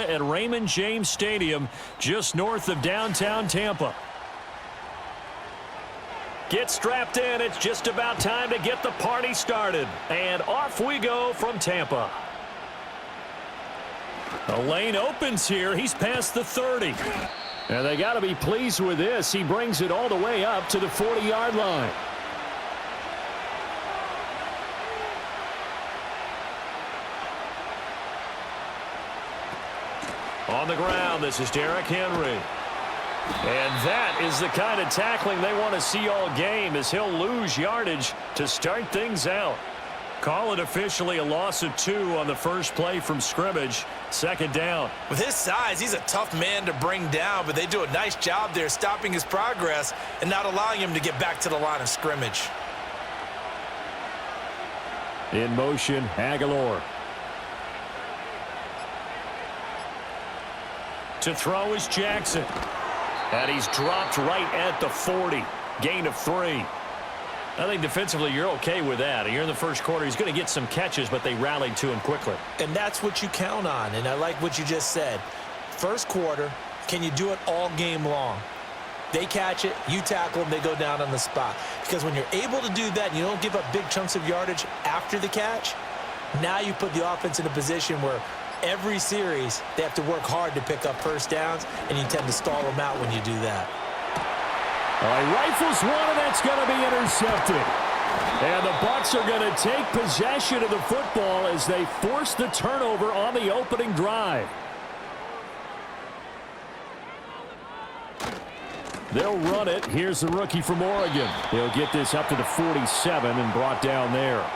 Florida at Raymond James Stadium, just north of downtown Tampa. Get strapped in. It's just about time to get the party started. And off we go from Tampa. The lane opens here. He's past the 30. And they got to be pleased with this. He brings it all the way up to the 40-yard line. On the ground, this is Derrick Henry. And that is the kind of tackling they want to see all game, as he'll lose yardage to start things out. Call it officially a loss of 2 on the first play from scrimmage. Second down. With his size, he's a tough man to bring down, but they do a nice job there stopping his progress and not allowing him to get back to the line of scrimmage. In motion, Aguilar. To throw is Jackson. And he's dropped right at the 40. Gain of 3. I think defensively you're okay with that. You're in the first quarter. He's going to get some catches, but they rallied to him quickly. And that's what you count on, and I like what you just said. First quarter, can you do it all game long? They catch it, you tackle them, they go down on the spot. Because when you're able to do that and you don't give up big chunks of yardage after the catch, now you put the offense in a position where every series, they have to work hard to pick up first downs, and you tend to stall them out when you do that. All right, rifles one, and that's going to be intercepted. And the Bucs are going to take possession of the football as they force the turnover on the opening drive. They'll run it. Here's the rookie from Oregon. He'll get this up to the 47 and brought down there.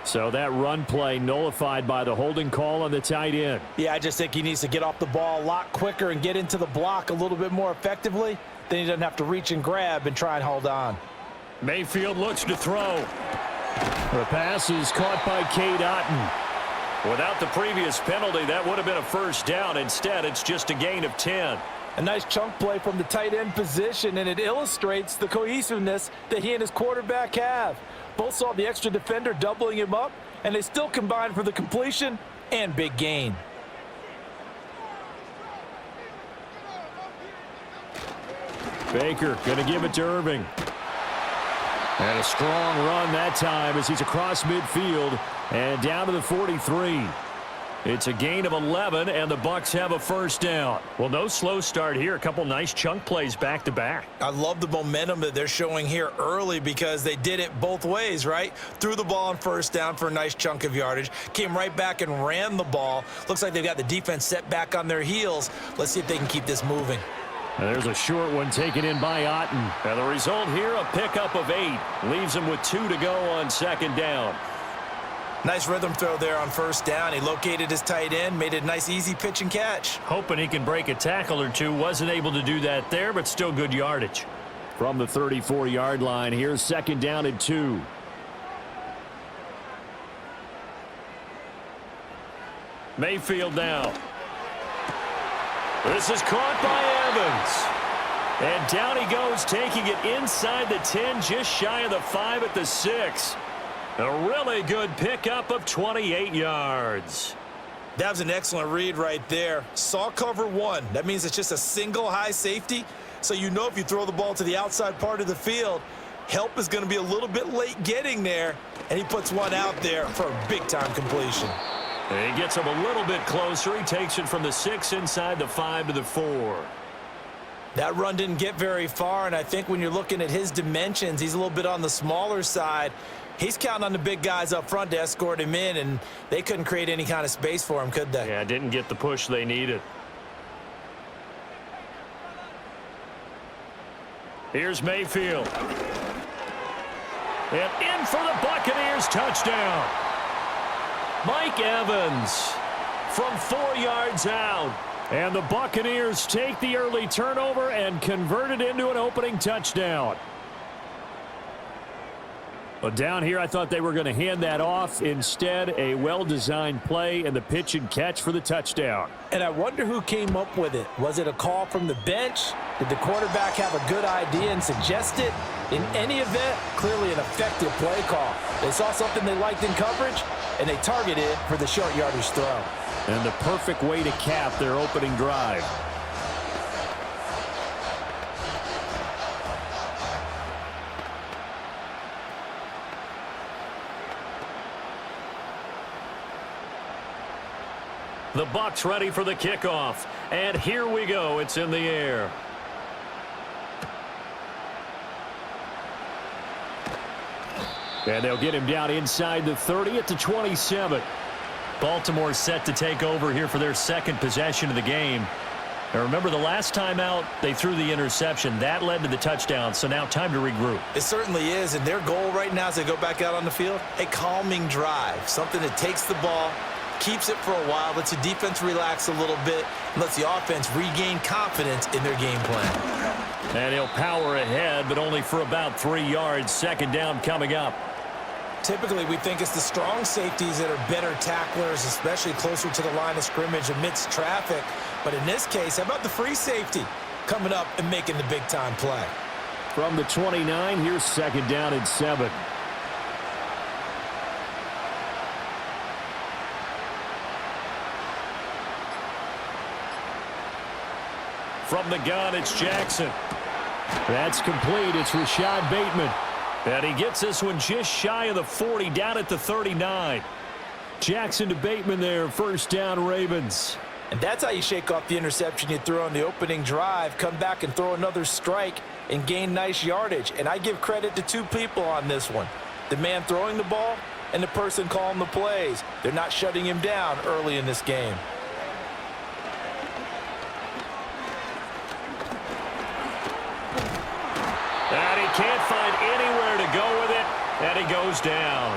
So that run play nullified by the holding call on the tight end. Yeah, I just think he needs to get off the ball a lot quicker and get into the block a little bit more effectively. Then he doesn't have to reach and grab and try and hold on. Mayfield looks to throw. The pass is caught by Cade Otton. Without the previous penalty, that would have been a first down. Instead, it's just a gain of 10. A nice chunk play from the tight end position, and it illustrates the cohesiveness that he and his quarterback have. Both saw the extra defender doubling him up, and they still combined for the completion and big gain. Baker going to give it to Irving. And a strong run that time as he's across midfield and down to the 43. It's a gain of 11, and the Bucs have a first down. Well, no slow start here. A couple nice chunk plays back-to-back. I love the momentum that they're showing here early because they did it both ways, right? Threw the ball on first down for a nice chunk of yardage. Came right back and ran the ball. Looks like they've got the defense set back on their heels. Let's see if they can keep this moving. And there's a short one taken in by Otton. And the result here, a pickup of 8. Leaves him with 2 to go on second down. Nice rhythm throw there on first down. He located his tight end, made it a nice, easy pitch and catch. Hoping he can break a tackle or two. Wasn't able to do that there, but still good yardage. From the 34-yard line, here's second down and 2. Mayfield now. This is caught by Evans. And down he goes, taking it inside the 10, just shy of the 5 at the 6. A really good pickup of 28 yards. That was an excellent read right there. Saw cover 1. That means it's just a single high safety. So you know if you throw the ball to the outside part of the field, help is going to be a little bit late getting there. And he puts one out there for a big-time completion. And he gets him a little bit closer. He takes it from the 6 inside the 5 to the 4. That run didn't get very far, and I think when you're looking at his dimensions, he's a little bit on the smaller side. He's counting on the big guys up front to escort him in, and they couldn't create any kind of space for him, could they? Yeah, didn't get the push they needed. Here's Mayfield. And in for the Buccaneers touchdown. Mike Evans from 4 yards out. And the Buccaneers take the early turnover and convert it into an opening touchdown. But down here, I thought they were going to hand that off. Instead, a well-designed play and the pitch and catch for the touchdown. And I wonder who came up with it. Was it a call from the bench? Did the quarterback have a good idea and suggest it? In any event, clearly an effective play call. They saw something they liked in coverage, and they targeted it for the short yardage throw. And the perfect way to cap their opening drive. The Bucs ready for the kickoff. And here we go. It's in the air. And they'll get him down inside the 30 at the 27. Baltimore set to take over here for their second possession of the game. Now remember, the last time out, they threw the interception. That led to the touchdown, so now time to regroup. It certainly is, and their goal right now as they go back out on the field, a calming drive, something that takes the ball, keeps it for a while, lets the defense relax a little bit, and lets the offense regain confidence in their game plan. And he'll power ahead, but only for about 3 yards. Second down coming up. Typically, we think it's the strong safeties that are better tacklers, especially closer to the line of scrimmage amidst traffic. But in this case, how about the free safety coming up and making the big-time play? From the 29, here's second down and 7. From the gun, it's Jackson. That's complete. It's Rashad Bateman. And he gets this one just shy of the 40, down at the 39. Jackson to Bateman there, first down Ravens. And that's how you shake off the interception you threw on the opening drive, come back and throw another strike and gain nice yardage. And I give credit to two people on this one, the man throwing the ball and the person calling the plays. They're not shutting him down early in this game. And he can't find anywhere to go with it, and he goes down.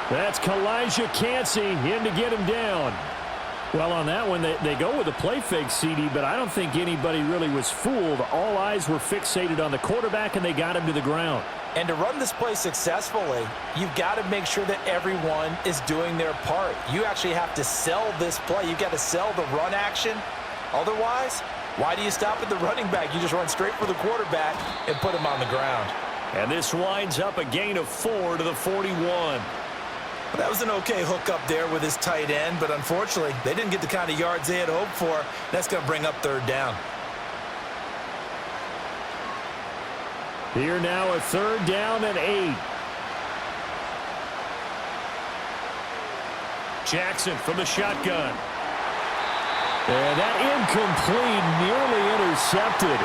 That's Kalijah Cansey in to get him down. Well, on that one, they go with a play fake, CD, but I don't think anybody really was fooled. All eyes were fixated on the quarterback, and they got him to the ground. And to run this play successfully, you've got to make sure that everyone is doing their part. You actually have to sell this play. You've got to sell the run action. Otherwise, why do you stop at the running back? You just run straight for the quarterback and put him on the ground. And this winds up a gain of 4 to the 41. Well, that was an okay hook up there with his tight end, but unfortunately, they didn't get the kind of yards they had hoped for. That's going to bring up third down. Here now a third down and 8. Jackson from the shotgun. And that incomplete, nearly intercepted.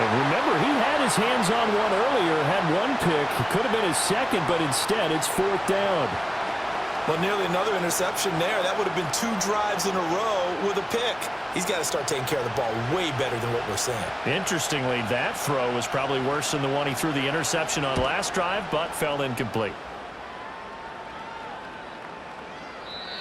And remember, he had his hands on one earlier, had one pick. It could have been his second, but instead it's fourth down. Well, nearly another interception there. That would have been 2 drives in a row with a pick. He's got to start taking care of the ball way better than what we're seeing. Interestingly, that throw was probably worse than the one he threw the interception on last drive, but fell incomplete.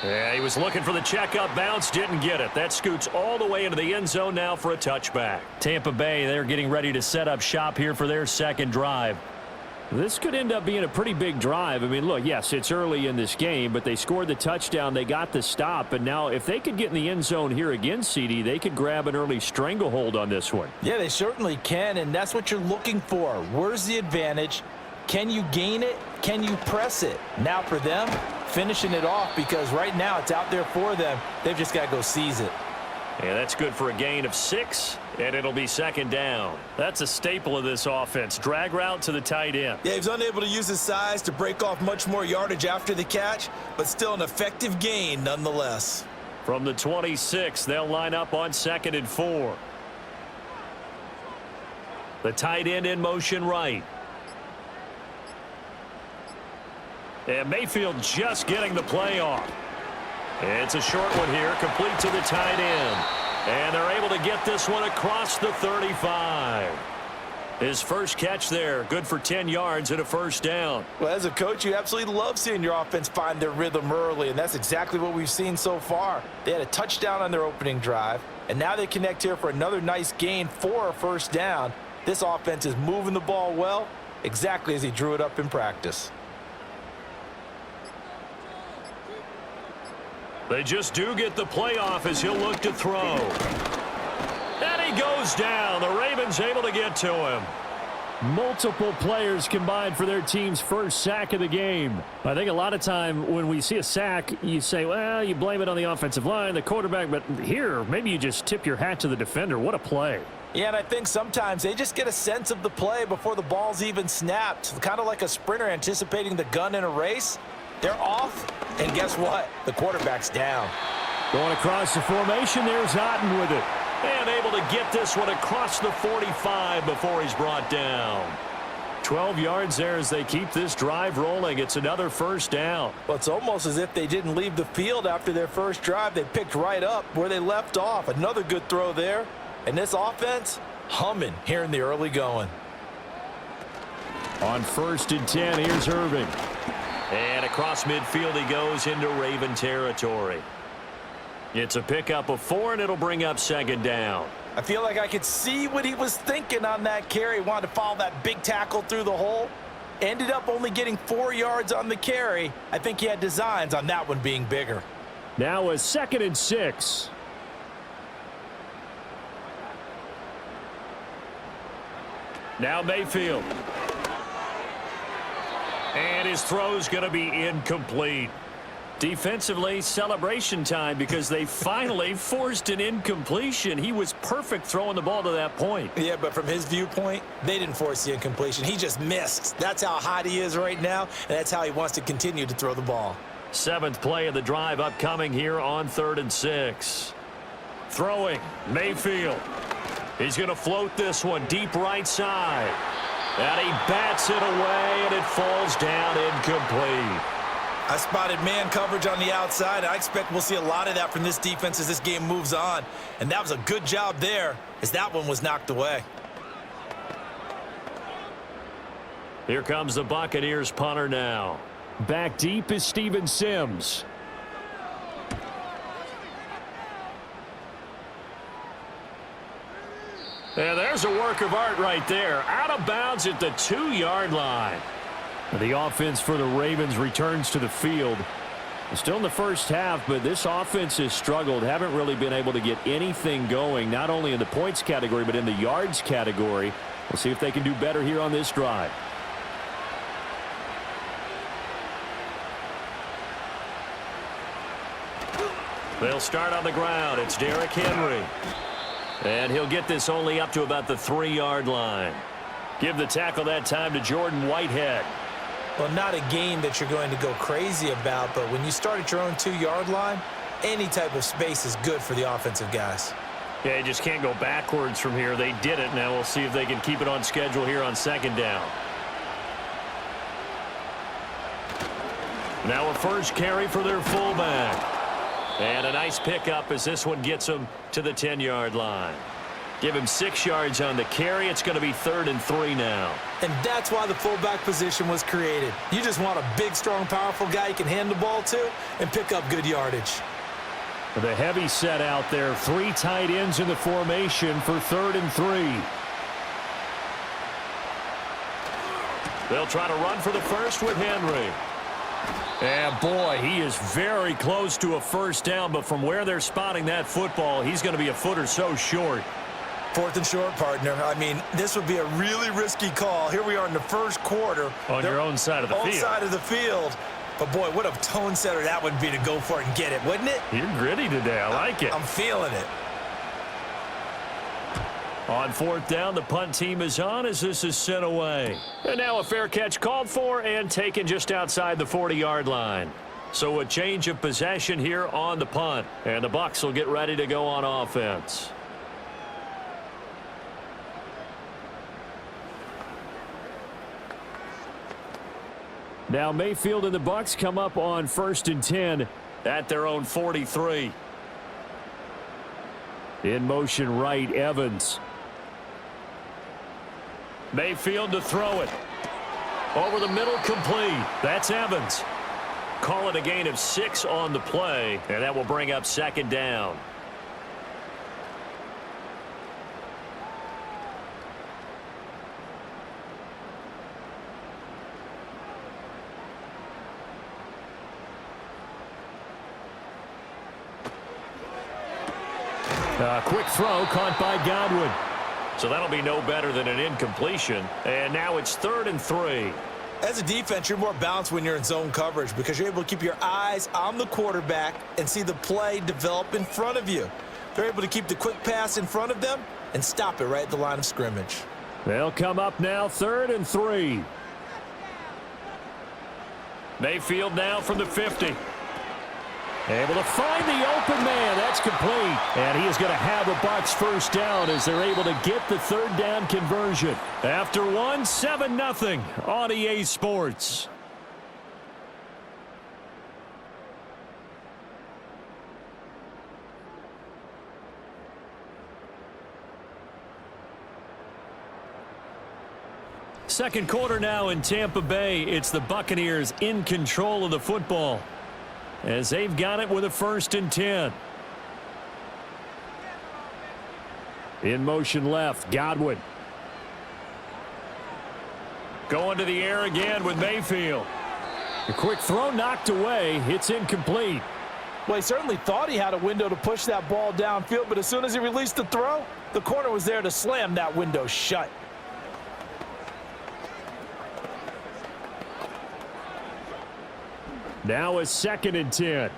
Yeah, he was looking for the checkup bounce, didn't get it. That scoots all the way into the end zone now for a touchback. Tampa Bay, they're getting ready to set up shop here for their second drive. This could end up being a pretty big drive. I mean, look, yes, it's early in this game, but they scored the touchdown. They got the stop. And now if they could get in the end zone here again, CD, they could grab an early stranglehold on this one. Yeah, they certainly can, and that's what you're looking for. Where's the advantage? Can you gain it? Can you press it? Now for them, finishing it off, because right now it's out there for them. They've just got to go seize it. Yeah, that's good for a gain of 6, and it'll be second down. That's a staple of this offense. Drag route to the tight end. Yeah, he's unable to use his size to break off much more yardage after the catch, but still an effective gain nonetheless. From the 26, they'll line up on 2nd and 4. The tight end in motion right. And Mayfield just getting the play off. It's a short one here, complete to the tight end. And they're able to get this one across the 35. His first catch there, good for 10 yards and a first down. Well, as a coach, you absolutely love seeing your offense find their rhythm early, and that's exactly what we've seen so far. They had a touchdown on their opening drive, and now they connect here for another nice gain for a first down. This offense is moving the ball well, exactly as he drew it up in practice. They just do get the playoff as he'll look to throw. And he goes down. The Ravens able to get to him. Multiple players combined for their team's first sack of the game. I think a lot of time when we see a sack, you say, well, you blame it on the offensive line, the quarterback, but here, maybe you just tip your hat to the defender. What a play. Yeah, and I think sometimes they just get a sense of the play before the ball's even snapped. Kind of like a sprinter anticipating the gun in a race. They're off, and guess what? The quarterback's down. Going across the formation, there's Otten with it. And able to get this one across the 45 before he's brought down. 12 yards there as they keep this drive rolling. It's another first down. Well, it's almost as if they didn't leave the field after their first drive. They picked right up where they left off. Another good throw there. And this offense, humming here in the early going. On 1st and 10, here's Irving. And across midfield he goes into Raven territory. It's a pickup of 4, and it'll bring up 2nd down. I feel like I could see what he was thinking on that carry. Wanted to follow that big tackle through the hole. Ended up only getting 4 yards on the carry. I think he had designs on that one being bigger. Now a 2nd and 6. Now Mayfield. And his throw's going to be incomplete. Defensively, celebration time because they finally forced an incompletion. He was perfect throwing the ball to that point. Yeah, but from his viewpoint, they didn't force the incompletion. He just missed. That's how hot he is right now, and that's how he wants to continue to throw the ball. 7th play of the drive upcoming here on 3rd and 6. Throwing, Mayfield. He's going to float this one deep right side. And he bats it away, and it falls down incomplete. I spotted man coverage on the outside. I expect we'll see a lot of that from this defense as this game moves on. And that was a good job there as that one was knocked away. Here comes the Buccaneers punter now. Back deep is Steven Sims. And there's a work of art right there. Out of bounds at the 2-yard line. The offense for the Ravens returns to the field. Still in the first half, but this offense has struggled. Haven't really been able to get anything going, not only in the points category, but in the yards category. We'll see if they can do better here on this drive. They'll start on the ground. It's Derrick Henry. And he'll get this only up to about the 3-yard line. Give the tackle that time to Jordan Whitehead. Well, not a game that you're going to go crazy about, but when you start at your own 2-yard line, any type of space is good for the offensive guys. Yeah, you just can't go backwards from here. They did it. Now we'll see if they can keep it on schedule here on 2nd down. Now a first carry for their fullback. And a nice pickup as this one gets them to the 10-yard line. Give him 6 yards on the carry. It's going to be 3rd and 3 now. And that's why the fullback position was created. You just want a big, strong, powerful guy you can hand the ball to and pick up good yardage. The heavy set out there. 3 tight ends in the formation for 3rd and 3. They'll try to run for the first with Henry. And boy, he is very close to a first down, but from where they're spotting that football, he's going to be a foot or so short. 4th and short, partner. I mean, this would be a really risky call. Here we are in the first quarter. On your own side of the field. Own side of the field. But, boy, what a tone setter that would be to go for it and get it, wouldn't it? You're gritty today. I like it. I'm feeling it. On 4th down, the punt team is on as this is sent away. And now a fair catch called for and taken just outside the 40-yard line. So a change of possession here on the punt. And the Bucs will get ready to go on offense. Now Mayfield and the Bucs come up on 1st and 10 at their own 43. In motion right, Evans. Mayfield to throw it. Over the middle, complete. That's Evans. Call it a gain of 6 on the play, and that will bring up 2nd down. Quick throw caught by Godwin. So that'll be no better than an incompletion. And now it's 3rd and 3. As a defense, you're more balanced when you're in zone coverage because you're able to keep your eyes on the quarterback and see the play develop in front of you. They're able to keep the quick pass in front of them and stop it right at the line of scrimmage. They'll come up now 3rd and 3. Mayfield now from the 50. Able to find the open man. That's complete. And he is going to have the Bucs first down as they're able to get the 3rd down conversion. After one, 7-0 on EA Sports. Second quarter now in Tampa Bay. It's the Buccaneers in control of the football as they've got it with a 1st and 10. In motion left, Godwin. Going to the air again with Mayfield. A quick throw knocked away. It's incomplete. Well, he certainly thought he had a window to push that ball downfield, but as soon as he released the throw, the corner was there to slam that window shut. Now a 2nd and 10.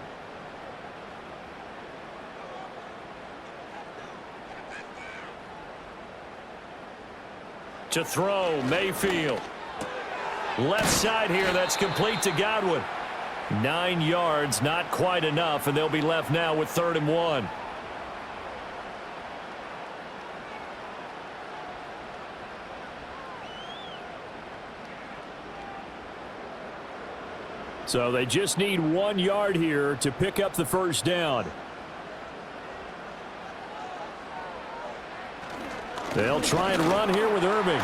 To throw, Mayfield. Left side here, that's complete to Godwin. 9 yards, not quite enough, and they'll be left now with 3rd and 1. So they just need 1 yard here to pick up the first down. They'll try and run here with Irving.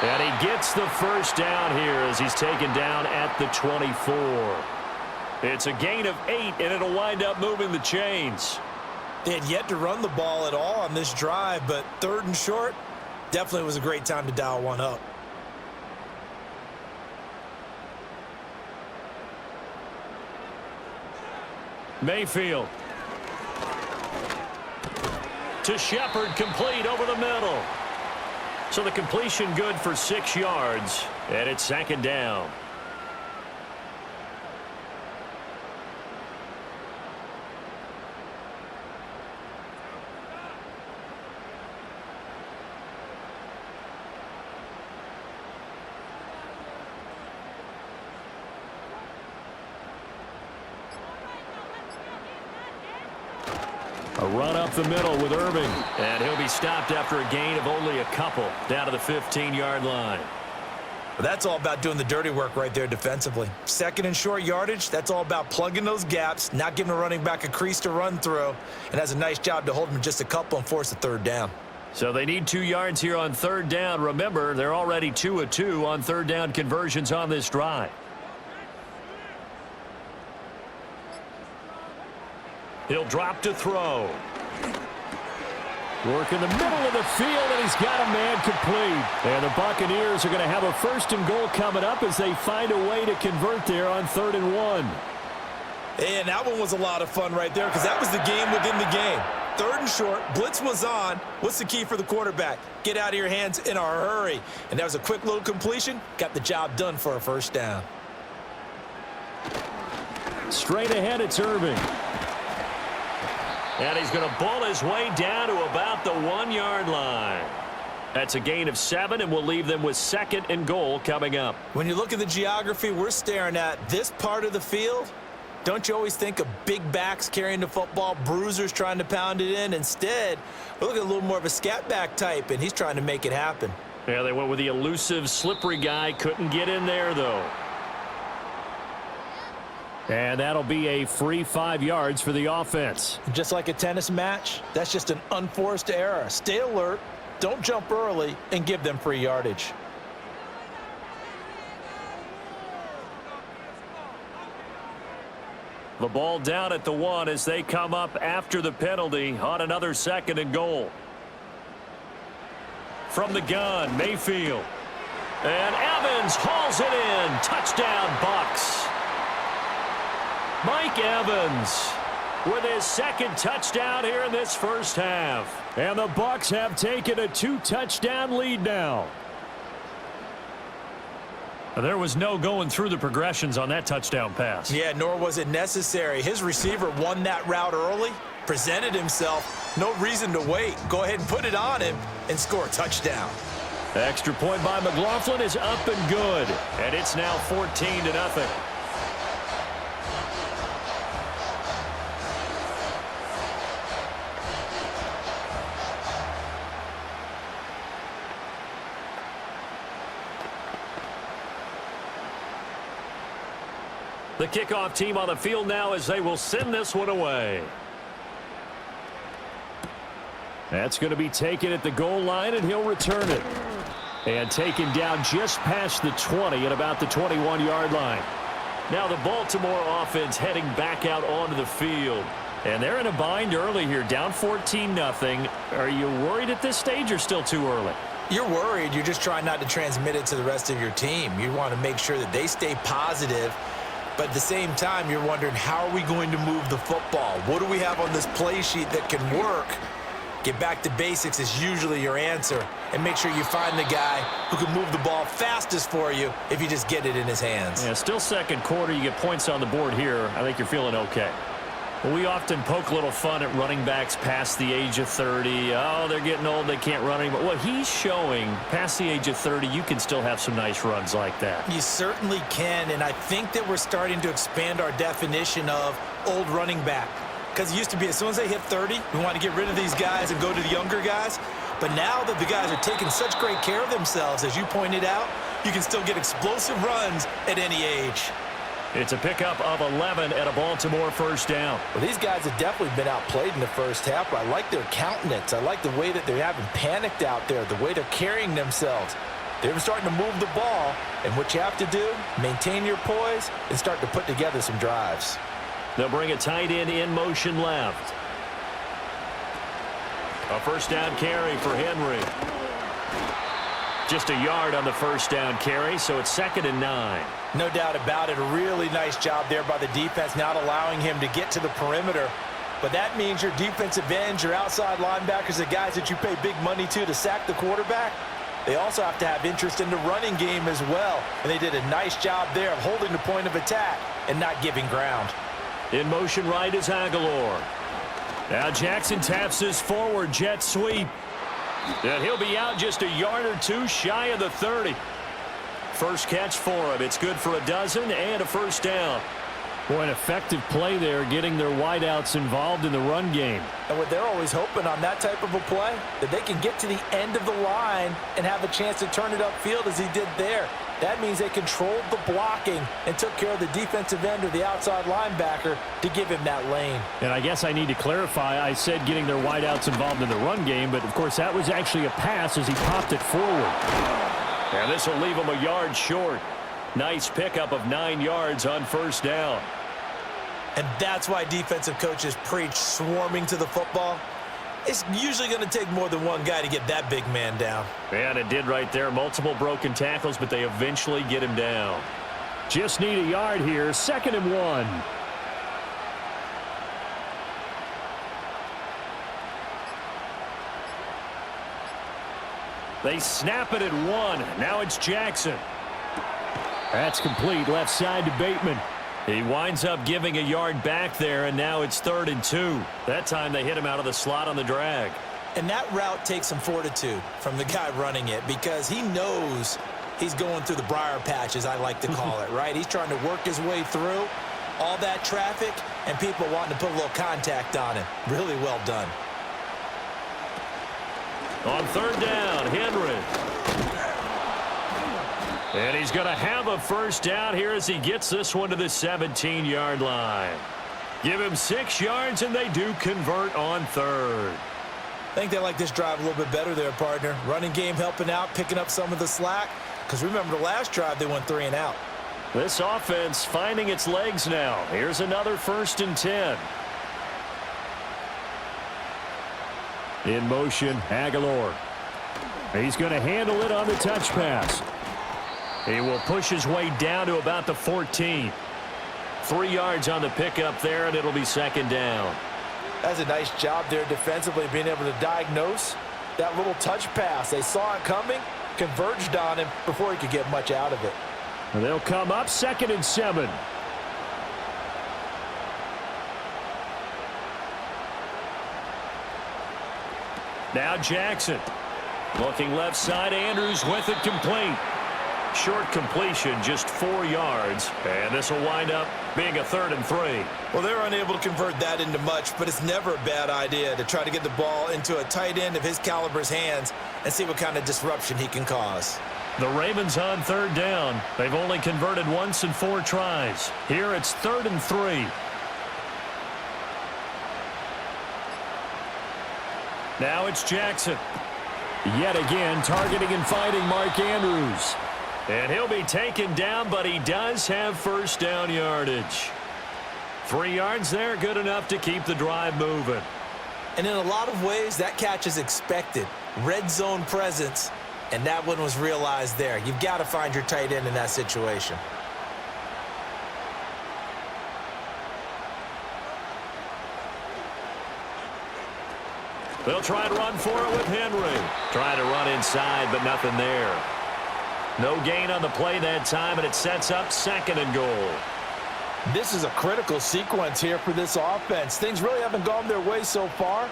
And he gets the first down here as he's taken down at the 24. It's a gain of 8, and it'll wind up moving the chains. They had yet to run the ball at all on this drive, but 3rd and short definitely was a great time to dial one up. Mayfield. To Shepard, complete over the middle. So the completion good for 6 yards, and it's 2nd down. A run up the middle with Irving. And he'll be stopped after a gain of only a couple down to the 15-yard line. But that's all about doing the dirty work right there defensively. 2nd and short yardage, that's all about plugging those gaps, not giving a running back a crease to run through, and has a nice job to hold him just a couple and force a 3rd down. So they need 2 yards here on 3rd down. Remember, they're already 2 of 2 on 3rd down conversions on this drive. He'll drop to throw. Work in the middle of the field, and he's got a man complete. And the Buccaneers are going to have a 1st and goal coming up as they find a way to convert there on 3rd and 1. And that one was a lot of fun right there because that was the game within the game. 3rd and short, blitz was on. What's the key for the quarterback? Get out of your hands in a hurry. And that was a quick little completion. Got the job done for a 1st down. Straight ahead, it's Irving. And he's going to ball his way down to about the 1-yard line. That's a gain of 7, and we'll leave them with 2nd and goal coming up. When you look at the geography we're staring at, this part of the field, don't you always think of big backs carrying the football, bruisers trying to pound it in? Instead, we're looking at a little more of a scat back type, and he's trying to make it happen. Yeah, they went with the elusive, slippery guy. Couldn't get in there, though. And that'll be a free 5 yards for the offense. Just like a tennis match, that's just an unforced error. Stay alert, don't jump early, and give them free yardage. The ball down at the 1 as they come up after the penalty on another 2nd and goal. From the gun, Mayfield. And Evans hauls it in. Touchdown, Bucs. Mike Evans with his second touchdown here in this first half. And the Bucs have taken a 2-touchdown lead now. There was no going through the progressions on that touchdown pass. Yeah, nor was it necessary. His receiver won that route early, presented himself. No reason to wait. Go ahead and put it on him and score a touchdown. Extra point by McLaughlin is up and good. And it's now 14-0. The kickoff team on the field now as they will send this one away. That's going to be taken at the goal line, and he'll return it. And taken down just past the 20 at about the 21-yard line. Now the Baltimore offense heading back out onto the field. And they're in a bind early here, down 14-0. Are you worried at this stage or still too early? You're worried. You're just trying not to transmit it to the rest of your team. You want to make sure that they stay positive. But at the same time, you're wondering, how are we going to move the football? What do we have on this play sheet that can work? Get back to basics is usually your answer. And make sure you find the guy who can move the ball fastest for you if you just get it in his hands. Yeah, still second quarter. You get points on the board here. I think you're feeling okay. Well, we often poke a little fun at running backs past the age of 30. Oh, they're getting old. They can't run anymore. Well, he's showing past the age of 30, you can still have some nice runs like that. You certainly can, and I think that we're starting to expand our definition of old running back. Because it used to be as soon as they hit 30, we want to get rid of these guys and go to the younger guys. But now that the guys are taking such great care of themselves, as you pointed out, you can still get explosive runs at any age. It's a pickup of 11 at a Baltimore first down. Well, these guys have definitely been outplayed in the first half, but I like their countenance. I like the way that they're having panicked out there, the way they're carrying themselves. They're starting to move the ball, and what you have to do, maintain your poise and start to put together some drives. They'll bring a tight end in motion left. A first down carry for Henry. Just a yard on the first down carry, so it's 2nd and 9. No doubt about it. A really nice job there by the defense, not allowing him to get to the perimeter. But that means your defensive ends, your outside linebackers, the guys that you pay big money to sack the quarterback, they also have to have interest in the running game as well. And they did a nice job there of holding the point of attack and not giving ground. In motion right is Aguilar. Now Jackson taps his forward jet sweep. And he'll be out just a yard or two shy of the 30. First catch for him. It's good for a dozen and a first down. Boy, an effective play there, getting their wideouts involved in the run game. And what they're always hoping on that type of a play, that they can get to the end of the line and have a chance to turn it upfield as he did there. That means they controlled the blocking and took care of the defensive end or the outside linebacker to give him that lane. And I guess I need to clarify, I said getting their wideouts involved in the run game, but of course that was actually a pass as he popped it forward. And this will leave him a yard short. Nice pickup of 9 yards on first down. And that's why defensive coaches preach swarming to the football. It's usually going to take more than one guy to get that big man down. And it did right there. Multiple broken tackles, but they eventually get him down. Just need a yard here. 2nd and 1. They snap it at 1. Now it's Jackson. That's complete. Left side to Bateman. He winds up giving a yard back there, and now it's 3rd and 2. That time they hit him out of the slot on the drag. And that route takes some fortitude from the guy running it because he knows he's going through the briar patch, as I like to call it, right? He's trying to work his way through all that traffic and people wanting to put a little contact on him. Really well done. On 3rd down, Henry. And he's going to have a first down here as he gets this one to the 17-yard line. Give him 6 yards, and they do convert on 3rd. I think they like this drive a little bit better there, partner. Running game helping out, picking up some of the slack. Because remember the last drive, they went 3 and out. This offense finding its legs now. Here's another 1st and 10. In motion, Aguilar. He's going to handle it on the touch pass. He will push his way down to about the 14. 3 yards on the pickup there, and it'll be second down. That's a nice job there defensively, being able to diagnose that little touch pass. They saw it coming, converged on him before he could get much out of it. And they'll come up 2nd and 7. Now Jackson. Looking left side, Andrews with it complete. Short completion, just 4 yards. And this will wind up being a 3rd and 3. Well, they're unable to convert that into much, but it's never a bad idea to try to get the ball into a tight end of his caliber's hands and see what kind of disruption he can cause. The Ravens on 3rd down. They've only converted once in 4 tries. Here it's 3rd and 3. Now it's Jackson. Yet again, targeting and fighting Mark Andrews. And he'll be taken down, but he does have first down yardage. 3 yards there, good enough to keep the drive moving. And in a lot of ways, that catch is expected. Red zone presence, and that one was realized there. You've got to find your tight end in that situation. They'll try to run for it with Henry. Trying to run inside, but nothing there. No gain on the play that time, and it sets up 2nd and goal. This is a critical sequence here for this offense. Things really haven't gone their way so far.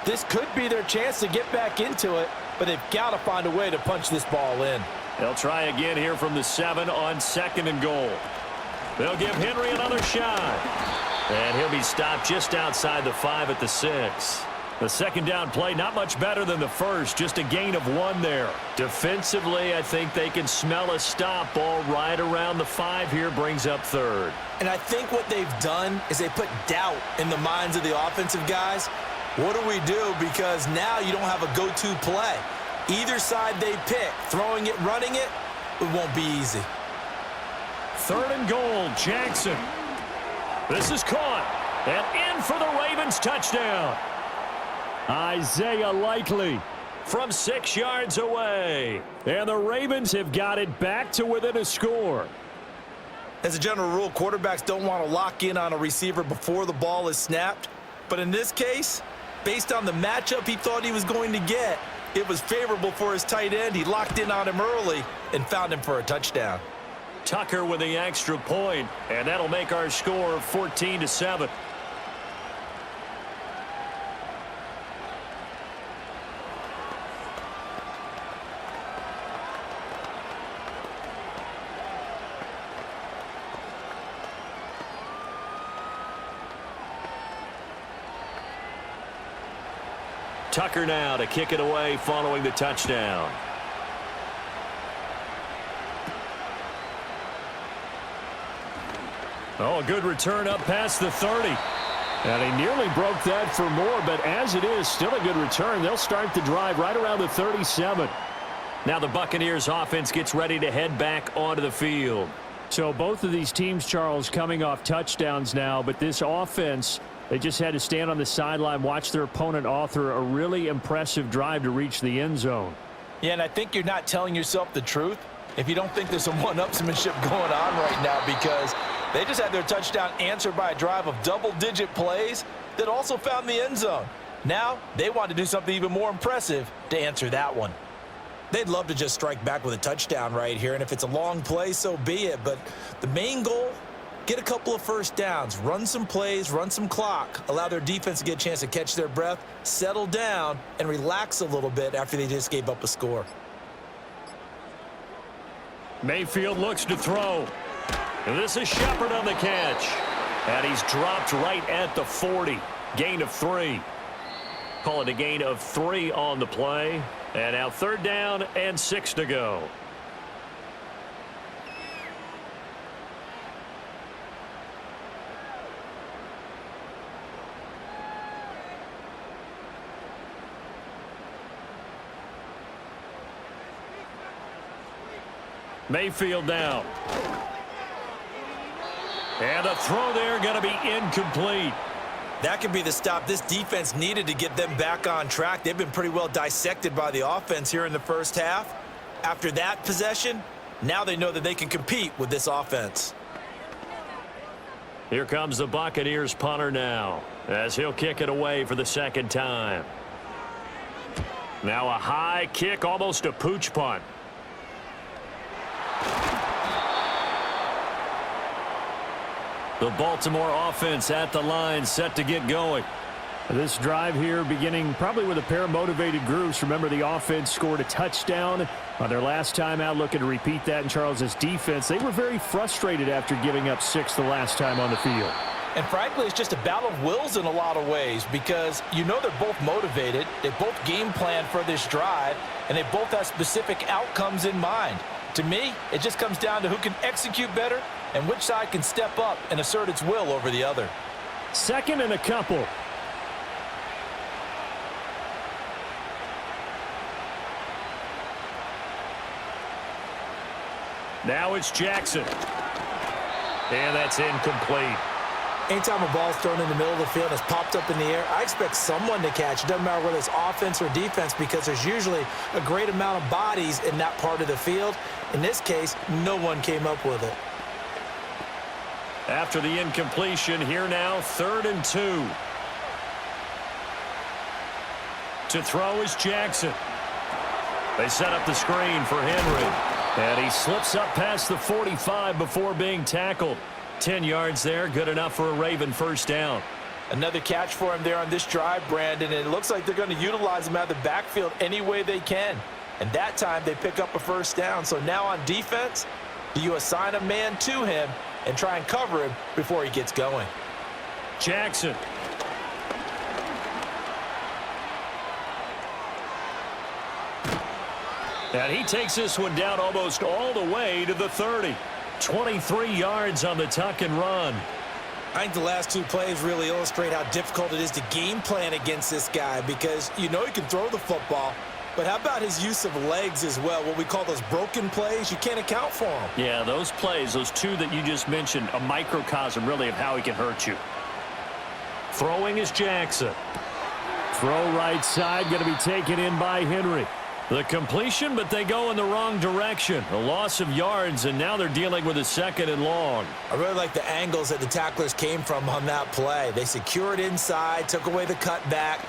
This could be their chance to get back into it, but they've got to find a way to punch this ball in. They'll try again here from the 7 on 2nd and goal. They'll give Henry another shot. And he'll be stopped just outside the 5 at the 6. The 2nd down play, not much better than the first, just a gain of 1 there. Defensively, I think they can smell a stop. Ball right around the 5 here, brings up 3rd. And I think what they've done is they put doubt in the minds of the offensive guys. What do we do? Because now you don't have a go-to play. Either side they pick, throwing it, running it, it won't be easy. 3rd and goal, Jackson. This is caught. And in for the Ravens touchdown. Isaiah Likely from 6 yards away. And the Ravens have got it back to within a score. As a general rule, quarterbacks don't want to lock in on a receiver before the ball is snapped. But in this case, based on the matchup he thought he was going to get, it was favorable for his tight end. He locked in on him early and found him for a touchdown. Tucker with the extra point, and that'll make our score 14-7. Tucker now to kick it away following the touchdown. Oh, a good return up past the 30. And he nearly broke that for more, but as it is, still a good return. They'll start the drive right around the 37. Now the Buccaneers offense gets ready to head back onto the field. So both of these teams, Charles, coming off touchdowns now, but this offense, they just had to stand on the sideline, watch their opponent author a really impressive drive to reach the end zone. Yeah, and I think you're not telling yourself the truth if you don't think there's some one-upsmanship going on right now, because they just had their touchdown answered by a drive of double-digit plays that also found the end zone. Now they want to do something even more impressive to answer that one. They'd love to just strike back with a touchdown right here, and if it's a long play, so be it. But the main goal, get a couple of first downs, run some plays, run some clock, allow their defense to get a chance to catch their breath, settle down, and relax a little bit after they just gave up a score. Mayfield looks to throw. And this is Shepard on the catch. And he's dropped right at the 40. Gain of 3. Call it a gain of 3 on the play. And now 3rd down and 6 to go. Mayfield now. And a throw there going to be incomplete. That could be the stop this defense needed to get them back on track. They've been pretty well dissected by the offense here in the first half. After that possession, now they know that they can compete with this offense. Here comes the Buccaneers punter now, as he'll kick it away for the second time. Now a high kick, almost a pooch punt. The Baltimore offense at the line, set to get going. This drive here beginning probably with a pair of motivated groups. Remember, the offense scored a touchdown on their last time out, looking to repeat that in Charles's defense. They were very frustrated after giving up 6 the last time on the field. And frankly, it's just a battle of wills in a lot of ways because you know they're both motivated. They both game plan for this drive, and they both have specific outcomes in mind. To me, it just comes down to who can execute better and which side can step up and assert its will over the other. Second and a couple. Now it's Jackson. And that's incomplete. Anytime a ball's thrown in the middle of the field and it's popped up in the air, I expect someone to catch. It doesn't matter whether it's offense or defense because there's usually a great amount of bodies in that part of the field. In this case, no one came up with it. After the incompletion, here now, 3rd and 2. To throw is Jackson. They set up the screen for Henry. And he slips up past the 45 before being tackled. 10 yards there, good enough for a Raven first down. Another catch for him there on this drive, Brandon, and it looks like they're going to utilize him out of the backfield any way they can. And that time they pick up a first down. So now on defense, do you assign a man to him and try and cover him before he gets going? Jackson. And he takes this one down almost all the way to the 30. 23 yards on the tuck and run. I think the last 2 plays really illustrate how difficult it is to game plan against this guy because you know he can throw the football, but how about his use of legs as well? What we call those broken plays, you can't account for them. Yeah, those plays, those 2 that you just mentioned, a microcosm really of how he can hurt you. Throwing is Jackson. Throw right side, going to be taken in by Henry. The completion, but they go in the wrong direction. A loss of yards, and now they're dealing with a 2nd and long. I really like the angles that the tacklers came from on that play. They secured inside, took away the cutback.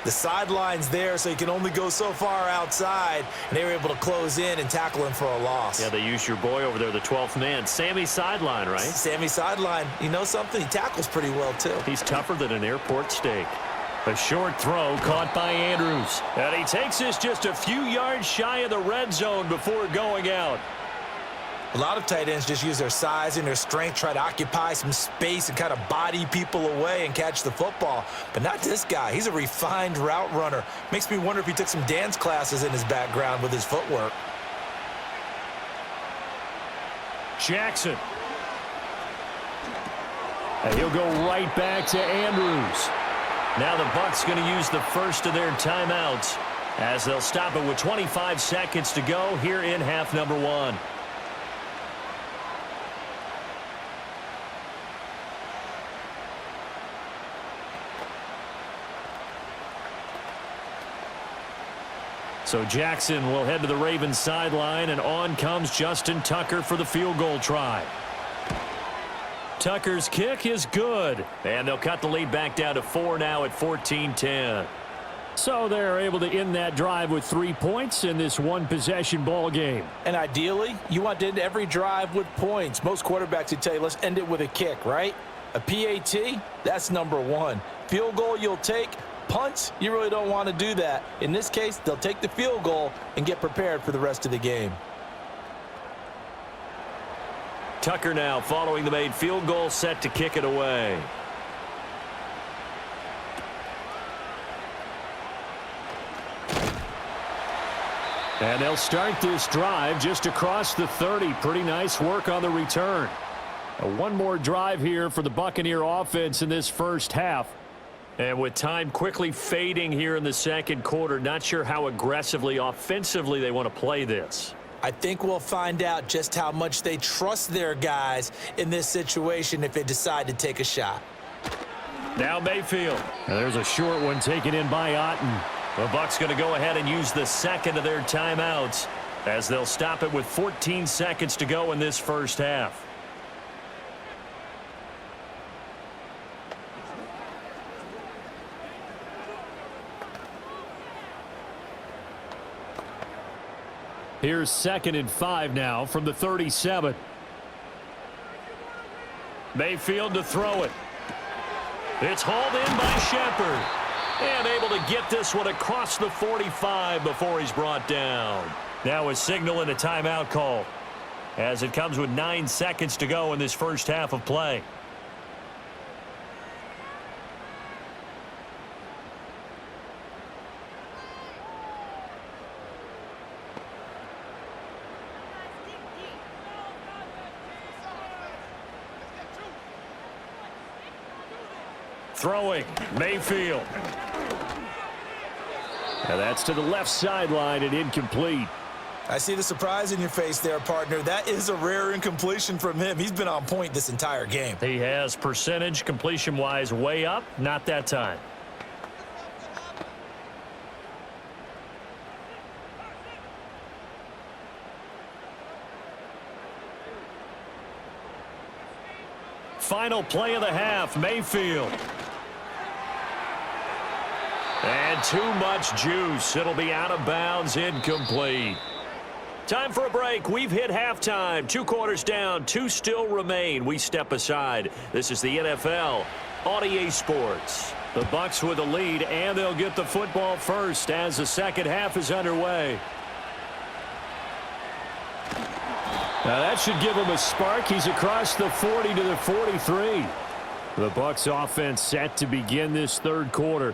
The sideline's there, so you can only go so far outside, and they were able to close in and tackle him for a loss. Yeah, they used your boy over there, the 12th man. Sammy Sideline, right? Sammy Sideline. You know something? He tackles pretty well, too. He's tougher than an airport steak. A short throw caught by Andrews. And he takes this just a few yards shy of the red zone before going out. A lot of tight ends just use their size and their strength, try to occupy some space and kind of body people away and catch the football. But not this guy. He's a refined route runner. Makes me wonder if he took some dance classes in his background with his footwork. Jackson. And he'll go right back to Andrews. Now the Bucs going to use the first of their timeouts as they'll stop it with 25 seconds to go here in half number 1. So Jackson will head to the Ravens sideline, and on comes Justin Tucker for the field goal try. Tucker's kick is good, and they'll cut the lead back down to 4 now at 14-10. So they're able to end that drive with 3 points in this one-possession ball game. And ideally, you want to end every drive with points. Most quarterbacks would tell you, let's end it with a kick, right? A PAT, that's number 1. Field goal you'll take. Punts, you really don't want to do that. In this case, they'll take the field goal and get prepared for the rest of the game. Tucker now following the made field goal, set to kick it away. And they'll start this drive just across the 30. Pretty nice work on the return. One more drive here for the Buccaneer offense in this first half. And with time quickly fading here in the second quarter, not sure how aggressively, offensively they want to play this. I think we'll find out just how much they trust their guys in this situation if they decide to take a shot. Now Mayfield. And there's a short one taken in by Otten. The Bucs going to go ahead and use the second of their timeouts as they'll stop it with 14 seconds to go in this first half. Here's 2nd and 5 now from the 37. Mayfield to throw it. It's hauled in by Shepard. And able to get this one across the 45 before he's brought down. Now a signal and a timeout call, as it comes with 9 seconds to go in this first half of play. Throwing, Mayfield. Now that's to the left sideline and incomplete. I see the surprise in your face there, partner. That is a rare incompletion from him. He's been on point this entire game. He has percentage completion-wise way up, not that time. Final play of the half, Mayfield. And too much juice. It'll be out of bounds, incomplete. Time for a break. We've hit halftime. 2 quarters down, 2 still remain. We step aside. This is the NFL on EA Sports. The Bucs with the lead, and they'll get the football first as the second half is underway. Now that should give him a spark. He's across the 40 to the 43. The Bucs offense set to begin this third quarter.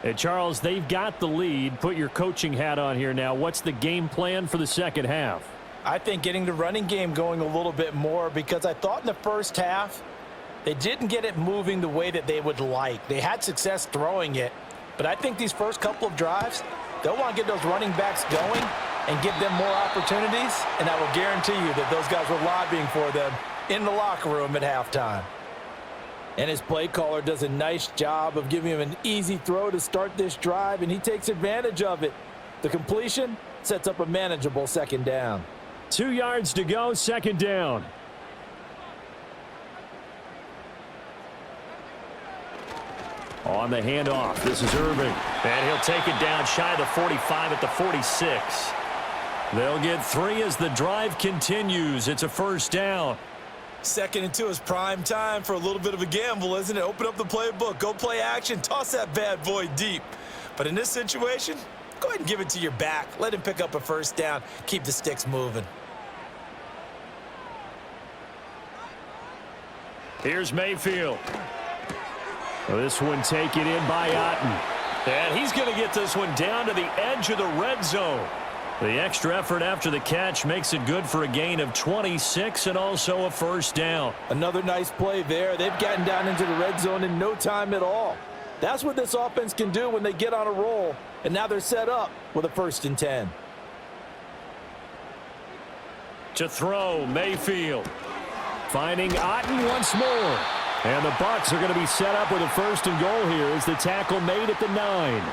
And Charles, they've got the lead. Put your coaching hat on here now. What's the game plan for the second half? I think getting the running game going a little bit more, because I thought in the first half they didn't get it moving the way that they would like. They had success throwing it, but I think these first couple of drives, they'll want to get those running backs going and give them more opportunities, and I will guarantee you that those guys were lobbying for them in the locker room at halftime. And his play caller does a nice job of giving him an easy throw to start this drive, and he takes advantage of it. The completion sets up a manageable second down. 2 yards to go, second down. On the handoff, this is Irving. And he'll take it down shy of the 45 at the 46. They'll get 3 as the drive continues. It's a first down. 2nd and 2 is prime time for a little bit of a gamble, isn't it? Open up the playbook, go play action, toss that bad boy deep. But in this situation, go ahead and give it to your back. Let him pick up a first down. Keep the sticks moving. Here's Mayfield. This one taken in by Otten. And he's going to get this one down to the edge of the red zone. The extra effort after the catch makes it good for a gain of 26 and also a first down. Another nice play there. They've gotten down into the red zone in no time at all. That's what this offense can do when they get on a roll. And now they're set up with a 1st and 10. To throw, Mayfield. Finding Otten once more. And the Bucs are going to be set up with a 1st and goal here as the tackle made at the 9.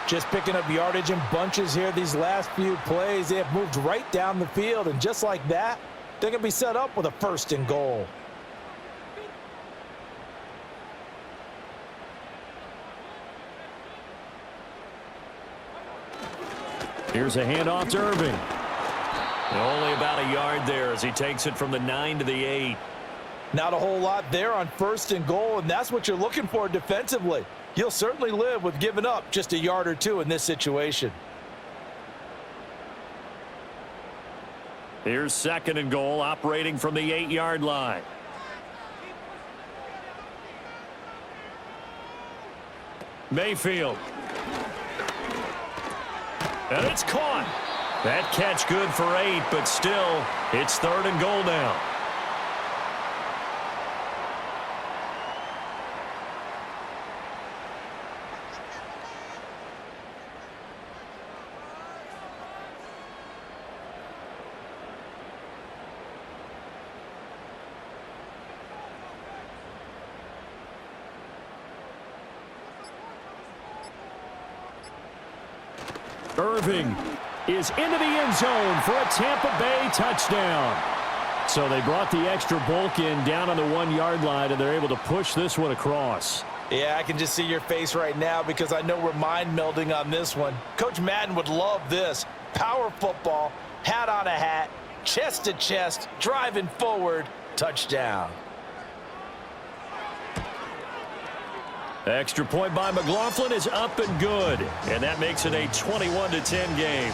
Just picking up yardage in bunches here these last few plays. They have moved right down the field, and just like that, they're going to be set up with a 1st and goal. Here's a handoff to Irving. And only about a yard there as he takes it from the 9 to the 8. Not a whole lot there on 1st and goal, and that's what you're looking for defensively. You'll certainly live with giving up just a yard or 2 in this situation. Here's 2nd and goal, operating from the 8-yard line. Mayfield. And it's caught. That catch good for 8, but still, it's 3rd and goal now. Irving is into the end zone for a Tampa Bay touchdown. So they brought the extra bulk in down on the 1-yard line, and they're able to push this one across. Yeah, I can just see your face right now because I know we're mind melding on this one. Coach Madden would love this. Power football, hat on a hat, chest to chest, driving forward, touchdown. Extra point by McLaughlin is up and good, and that makes it a 21-10 game.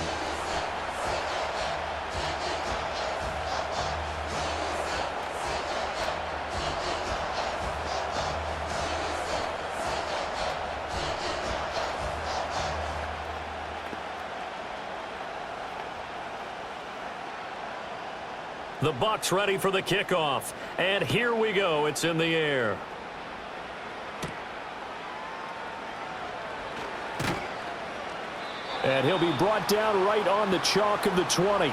The Bucs ready for the kickoff, and here we go. It's in the air. And he'll be brought down right on the chalk of the 20.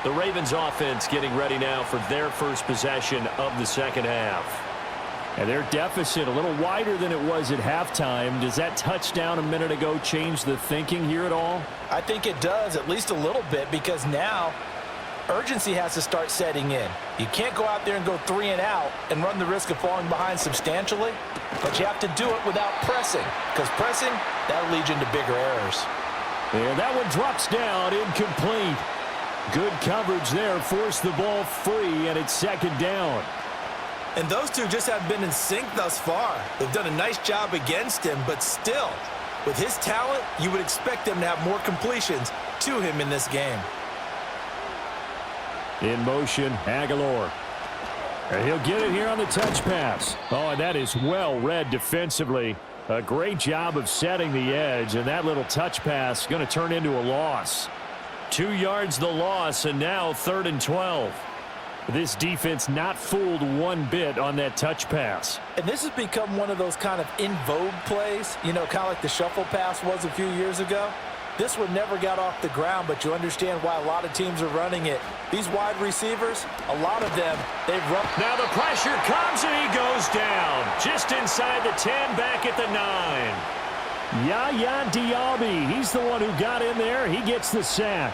The Ravens offense getting ready now for their first possession of the second half. And their deficit a little wider than it was at halftime. Does that touchdown a minute ago change the thinking here at all? I think it does, at least a little bit, because now urgency has to start setting in. You can't go out there and go 3 and out and run the risk of falling behind substantially, but you have to do it without pressing, because pressing, that'll lead you into bigger errors. And that one drops down, incomplete. Good coverage there, forced the ball free, and it's second down. And those two just haven't been in sync thus far. They've done a nice job against him, but still, with his talent, you would expect them to have more completions to him in this game. In motion, Aguilar. And he'll get it here on the touch pass. Oh, and that is well read defensively. A great job of setting the edge, and that little touch pass is going to turn into a loss. 2 yards the loss, and now 3rd and 12. This defense not fooled one bit on that touch pass. And this has become one of those kind of in vogue plays, you know, kind of like the shuffle pass was a few years ago. This one never got off the ground, but you understand why a lot of teams are running it. These wide receivers, a lot of them, they've run. Now the pressure comes, and he goes down. Just inside the 10, back at the 9. Yaya Diaby, he's the one who got in there. He gets the sack.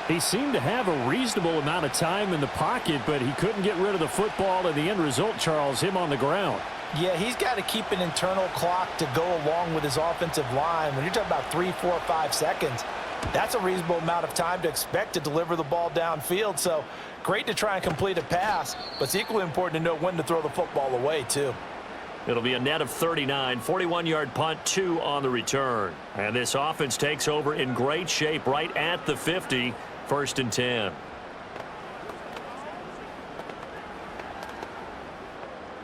He seemed to have a reasonable amount of time in the pocket, but he couldn't get rid of the football, and the end result, Charles, him on the ground. Yeah, he's got to keep an internal clock to go along with his offensive line. When you're talking about 3, 4, 5 seconds, that's a reasonable amount of time to expect to deliver the ball downfield. So great to try and complete a pass, but it's equally important to know when to throw the football away, too. It'll be a net of 39, 41-yard punt, 2 on the return. And this offense takes over in great shape right at the 50, 1st and 10.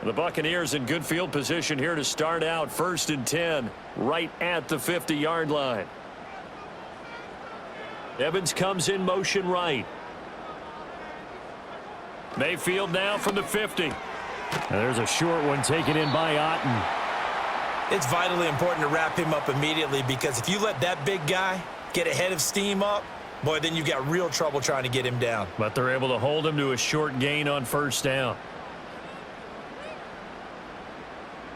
The Buccaneers in good field position here to start out, 1st and 10, right at the 50-yard line. Evans comes in motion right. Mayfield now from the 50. And there's a short one taken in by Otten. It's vitally important to wrap him up immediately, because if you let that big guy get ahead of steam up, boy, then you've got real trouble trying to get him down. But they're able to hold him to a short gain on 1st down.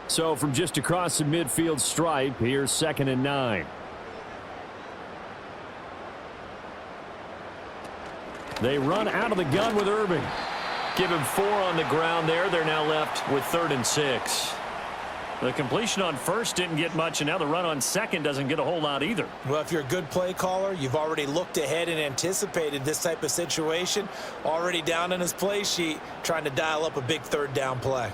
So from just across the midfield stripe, here's 2nd and 9. They run out of the gun with Irving. Give him 4 on the ground there. They're now left with 3rd and 6. The completion on 1st didn't get much, and now the run on 2nd doesn't get a whole lot either. Well, if you're a good play caller, you've already looked ahead and anticipated this type of situation. Already down in his play sheet, trying to dial up a big 3rd down play.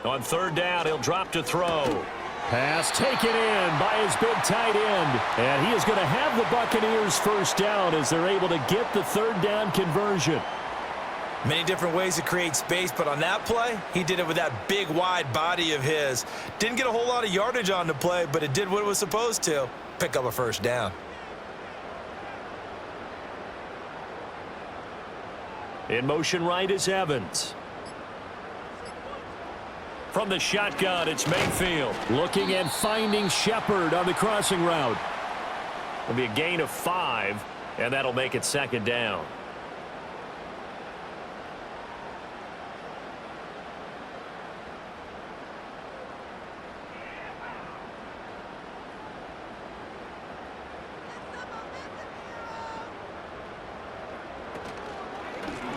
On 3rd down, he'll drop to throw. Pass taken in by his big tight end. And he is going to have the Buccaneers 1st down as they're able to get the 3rd down conversion. Many different ways to create space, but on that play, he did it with that big, wide body of his. Didn't get a whole lot of yardage on the play, but it did what it was supposed to. Pick up a 1st down. In motion right is Evans. From the shotgun, it's Mayfield. Looking and finding Shepard on the crossing route. It'll be a gain of 5, and that'll make it 2nd down.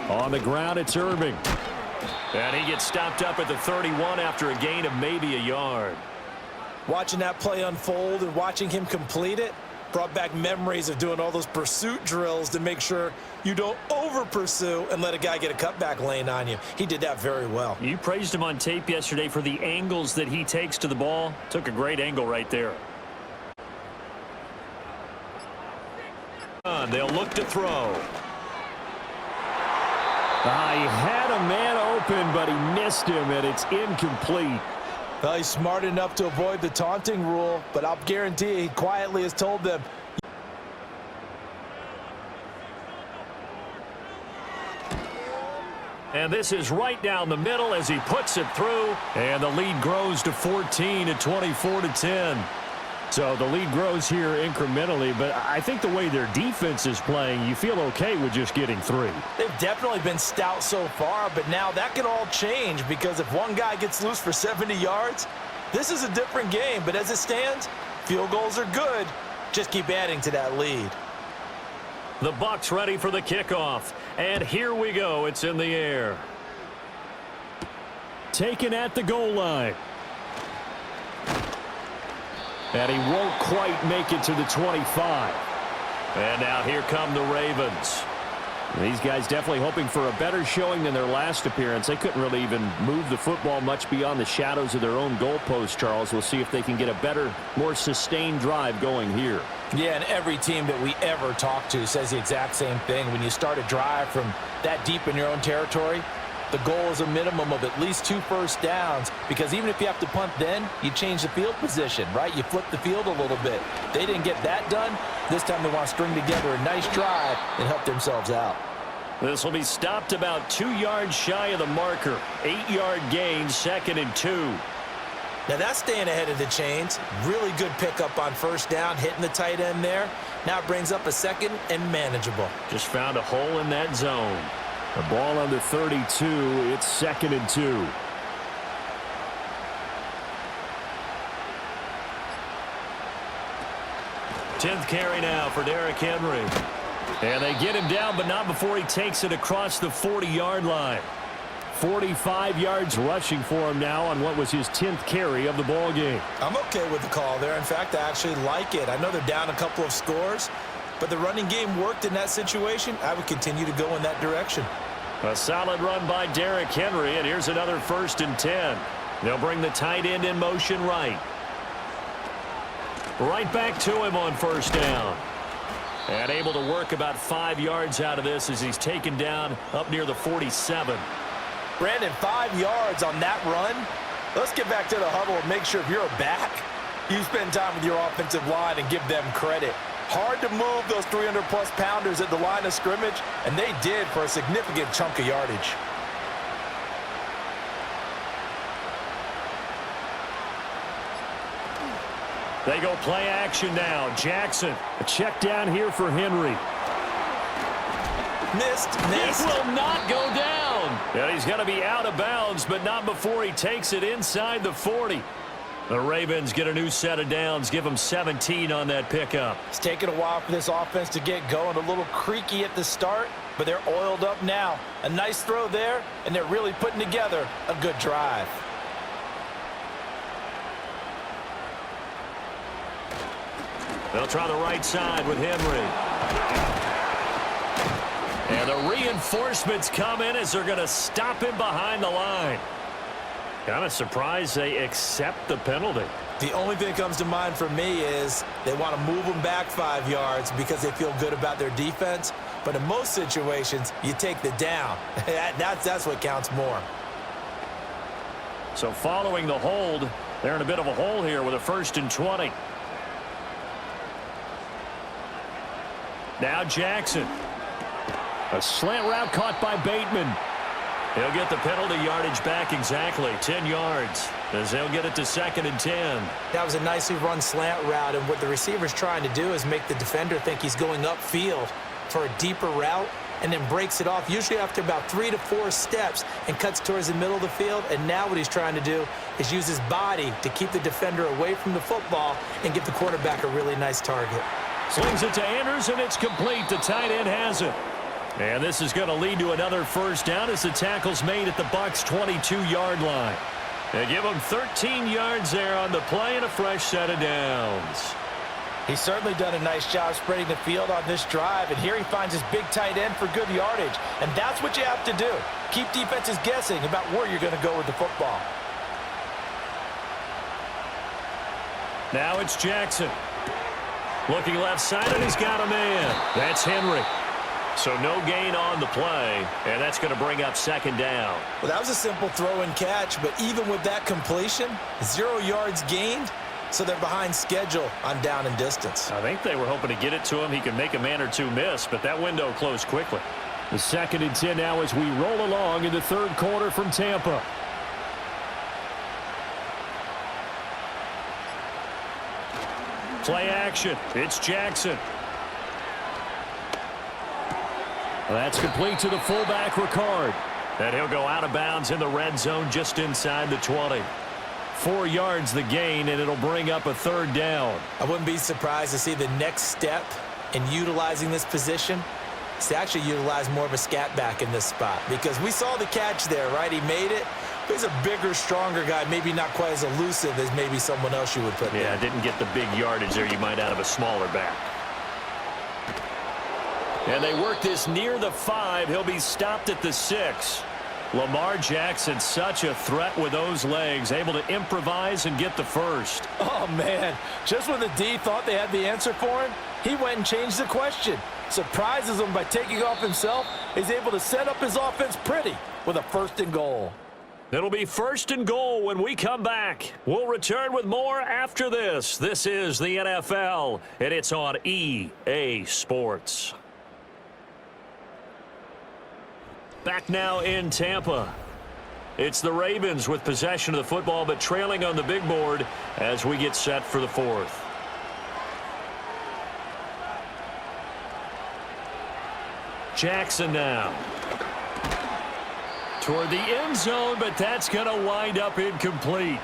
On the ground, it's Irving. And he gets stopped up at the 31 after a gain of maybe a yard. Watching that play unfold and watching him complete it brought back memories of doing all those pursuit drills to make sure you don't over-pursue and let a guy get a cutback lane on you. He did that very well. You praised him on tape yesterday for the angles that he takes to the ball. Took a great angle right there. They'll look to throw. He had a man open, but he missed him, and it's incomplete. Well, he's smart enough to avoid the taunting rule, but I'll guarantee he quietly has told them. And this is right down the middle as he puts it through. And the lead grows to 14 at 24-10. So the lead grows here incrementally, but I think the way their defense is playing, you feel okay with just getting 3. They've definitely been stout so far, but now that can all change because if one guy gets loose for 70 yards, this is a different game. But as it stands, field goals are good. Just keep adding to that lead. The Bucs ready for the kickoff. And here we go. It's in the air. Taken at the goal line. And he won't quite make it to the 25. And now here come the Ravens. These guys definitely hoping for a better showing than their last appearance. They couldn't really even move the football much beyond the shadows of their own goalpost, Charles. We'll see if they can get a better, more sustained drive going here. Yeah, and every team that we ever talk to says the exact same thing. When you start a drive from that deep in your own territory, the goal is a minimum of at least 2 first downs, because even if you have to punt then, you change the field position, right? You flip the field a little bit. They didn't get that done. This time they want to string together a nice drive and help themselves out. This will be stopped about 2 yards shy of the marker. 8-yard gain, 2nd and 2. Now that's staying ahead of the chains. Really good pickup on first down, hitting the tight end there. Now it brings up a 2nd and manageable. Just found a hole in that zone. The ball on the 32. It's 2nd and 2. Tenth carry now for Derrick Henry. And they get him down, but not before he takes it across the 40-yard line. 45 yards rushing for him now on what was his 10th carry of the ball game. I'm okay with the call there. In fact, I actually like it. I know they're down a couple of scores, but the running game worked in that situation. I would continue to go in that direction. A solid run by Derrick Henry, and here's another 1st and 10. They'll bring the tight end in motion right. Right back to him on first down. And able to work about 5 yards out of this as he's taken down up near the 47. Brandon, 5 yards on that run. Let's get back to the huddle and make sure if you're a back, you spend time with your offensive line and give them credit. Hard to move those 300-plus pounders at the line of scrimmage, and they did for a significant chunk of yardage. They go play action now. Jackson. A check down here for Henry. Missed. It will not go down. And he's going to be out of bounds, but not before he takes it inside the 40. The Ravens get a new set of downs, give them 17 on that pickup. It's taken a while for this offense to get going. A little creaky at the start, but they're oiled up now. A nice throw there, and they're really putting together a good drive. They'll try the right side with Henry. And the reinforcements come in as they're going to stop him behind the line. Kind of surprised they accept the penalty. The only thing that comes to mind for me is they want to move them back 5 yards because they feel good about their defense. But in most situations, you take the down. That's what counts more. So following the hold, they're in a bit of a hole here with a 1st and 20. Now Jackson. A slant route caught by Bateman. He'll get the penalty yardage back exactly, 10 yards, as they'll get it to 2nd and 10. That was a nicely run slant route, and what the receiver's trying to do is make the defender think he's going upfield for a deeper route and then breaks it off, usually after about 3 to 4 steps, and cuts towards the middle of the field. And now what he's trying to do is use his body to keep the defender away from the football and give the quarterback a really nice target. Slings it to Anders, and it's complete. The tight end has it. And this is going to lead to another 1st down as the tackle's made at the Bucs' 22-yard line. They give him 13 yards there on the play and a fresh set of downs. He's certainly done a nice job spreading the field on this drive, and here he finds his big tight end for good yardage. And that's what you have to do. Keep defenses guessing about where you're going to go with the football. Now it's Jackson. Looking left side, and he's got a man. That's Henry. So no gain on the play, and that's going to bring up second down. Well, that was a simple throw and catch, but even with that completion, 0 yards gained, so they're behind schedule on down and distance. I think they were hoping to get it to him. He could make a man or two miss, but that window closed quickly. The 2nd and 10 now as we roll along in the 3rd quarter from Tampa. Play action. It's Jackson. That's complete to the fullback, Ricard. And he'll go out of bounds in the red zone just inside the 20. 4 yards the gain, and it'll bring up a 3rd down. I wouldn't be surprised to see the next step in utilizing this position is to actually utilize more of a scat back in this spot, because we saw the catch there, right? He made it. He's a bigger, stronger guy, maybe not quite as elusive as maybe someone else you would put there. Yeah, didn't get the big yardage there you might out of a smaller back. And they work this near the 5. He'll be stopped at the 6. Lamar Jackson, such a threat with those legs, able to improvise and get the first. Oh, man. Just when the D thought they had the answer for him, he went and changed the question. Surprises him by taking off himself. He's able to set up his offense pretty with a 1st and goal. It'll be 1st and goal when we come back. We'll return with more after this. This is the NFL, and it's on EA Sports. Back now in Tampa. It's the Ravens with possession of the football, but trailing on the big board as we get set for the 4th. Jackson now. Toward the end zone, but that's going to wind up incomplete.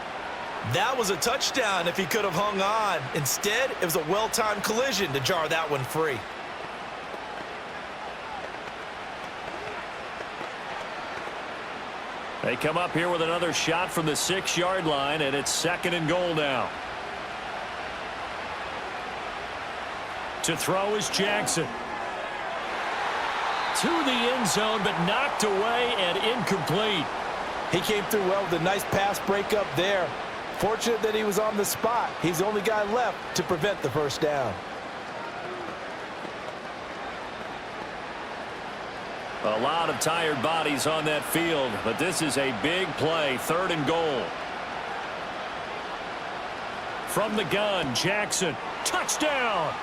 That was a touchdown if he could have hung on. Instead, it was a well-timed collision to jar that one free. They come up here with another shot from the 6-yard line, and it's 2nd and goal now. To throw is Jackson. To the end zone, but knocked away and incomplete. He came through well with a nice pass breakup there. Fortunate that he was on the spot. He's the only guy left to prevent the 1st down. A lot of tired bodies on that field, but this is a big play. 3rd and goal. From the gun, Jackson. Touchdown!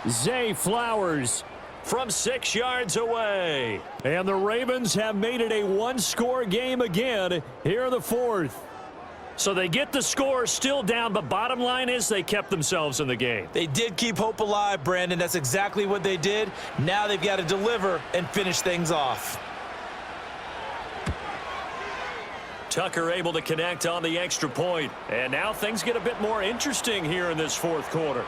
Zay Flowers from 6 yards away. And the Ravens have made it a 1-score game again here in the 4th. So they get the score, still down, but bottom line is they kept themselves in the game. They did keep hope alive, Brandon. That's exactly what they did. Now they've got to deliver and finish things off. Tucker able to connect on the extra point. And now things get a bit more interesting here in this 4th quarter.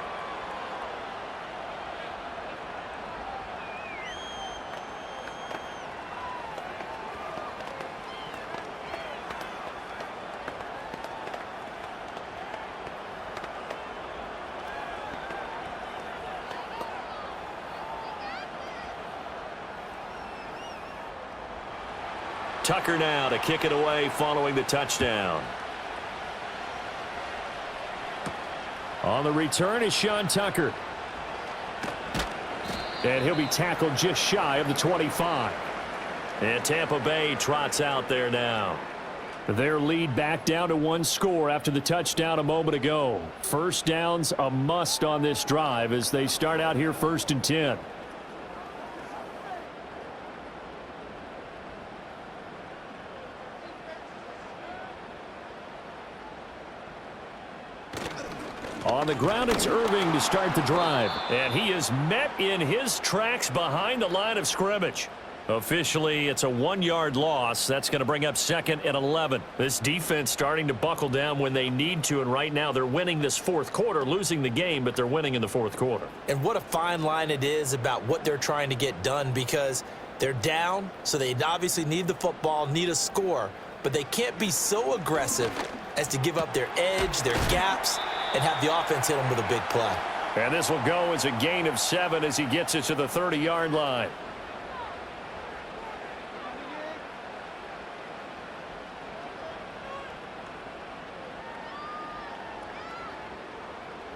Tucker now to kick it away following the touchdown. On the return is Sean Tucker. And he'll be tackled just shy of the 25. And Tampa Bay trots out there now. Their lead back down to 1 score after the touchdown a moment ago. 1st down's a must on this drive as they start out here 1st and 10. On the ground, it's Irving to start the drive. And he is met in his tracks behind the line of scrimmage. Officially, it's a 1-yard loss. That's going to bring up 2nd and 11. This defense starting to buckle down when they need to, and right now they're winning this 4th quarter, losing the game, but they're winning in the 4th quarter. And what a fine line it is about what they're trying to get done, because they're down, so they obviously need the football, need a score. but they can't be so aggressive as to give up their edge, their gaps, and have the offense hit them with a big play. And this will go as a gain of 7 as he gets it to the 30-yard line.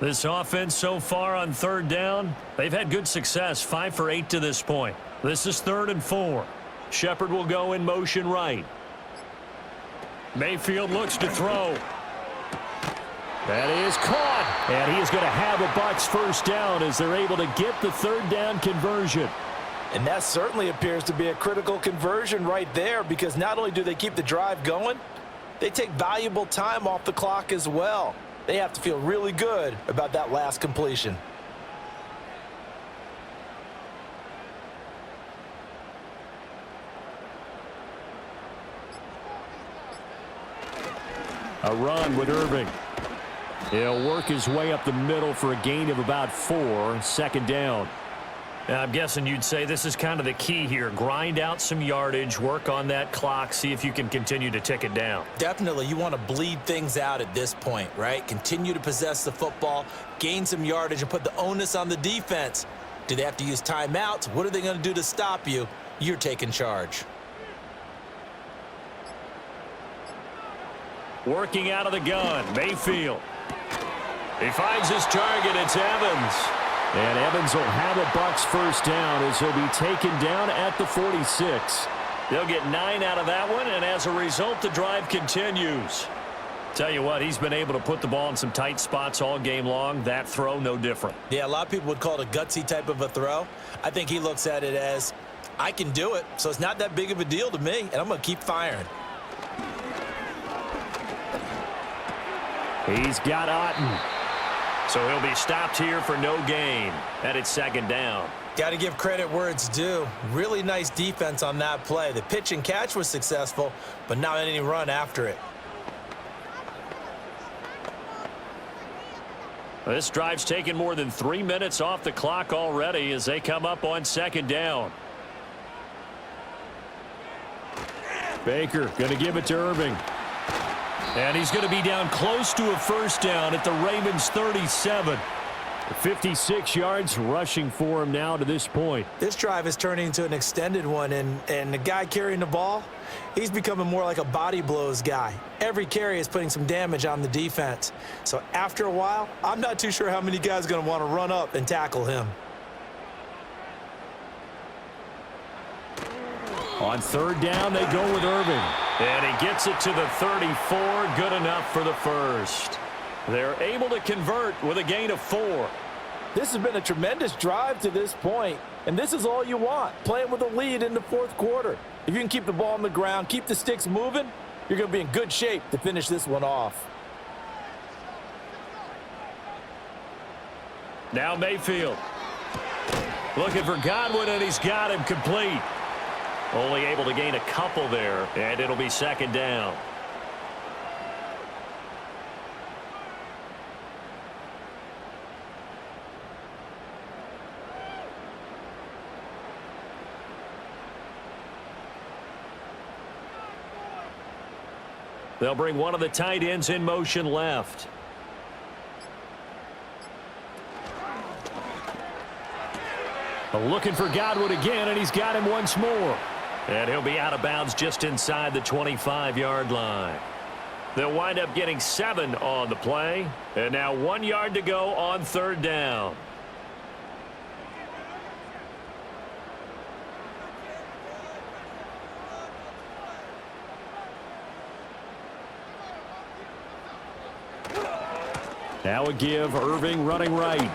This offense so far on 3rd down, they've had good success, 5 for 8 to this point. This is 3rd and 4. Shepard will go in motion right. Mayfield looks to throw. That is caught, and he is going to have a Bucs first down as they're able to get the 3rd down conversion. And that certainly appears to be a critical conversion right there, because not only do they keep the drive going, they take valuable time off the clock as well. They have to feel really good about that last completion. A run with Irving. He'll work his way up the middle for a gain of about 4, 2nd down. Now, I'm guessing you'd say this is kind of the key here. Grind out some yardage, work on that clock, see if you can continue to tick it down. Definitely, you want to bleed things out at this point, right? Continue to possess the football, gain some yardage, and put the onus on the defense. Do they have to use timeouts? What are they going to do to stop you? You're taking charge. Working out of the gun, Mayfield. He finds his target, it's Evans. And Evans will have a Bucs first down as he'll be taken down at the 46. They'll get 9 out of that one, and as a result, the drive continues. Tell you what, he's been able to put the ball in some tight spots all game long. That throw, no different. Yeah, a lot of people would call it a gutsy type of a throw. I think he looks at it as, I can do it, so it's not that big of a deal to me, and I'm going to keep firing. He's got Otten. So he'll be stopped here for no gain. And it's 2nd down. Got to give credit where it's due. Really nice defense on that play. The pitch and catch was successful, but not any run after it. This drive's taken more than 3 minutes off the clock already as they come up on 2nd down. Baker going to give it to Irving. And he's going to be down close to a first down at the Ravens 37. 56 yards rushing for him now to this point. This drive is turning into an extended one, and the guy carrying the ball, he's becoming more like a body blows guy. Every carry is putting some damage on the defense. So after a while, I'm not too sure how many guys are going to want to run up and tackle him. On 3rd down, they go with Irving. And he gets it to the 34. Good enough for the first. They're able to convert with a gain of 4. This has been a tremendous drive to this point, and this is all you want, playing with a lead in the 4th quarter. If you can keep the ball on the ground, keep the sticks moving, you're going to be in good shape to finish this one off. Now Mayfield. Looking for Godwin, and he's got him complete. Only able to gain a couple there, and it'll be 2nd down. They'll bring one of the tight ends in motion left. Looking for Godwin again, and he's got him once more. And he'll be out of bounds just inside the 25-yard line. They'll wind up getting 7 on the play. And now 1 yard to go on 3rd down. Now a give, Irving running right.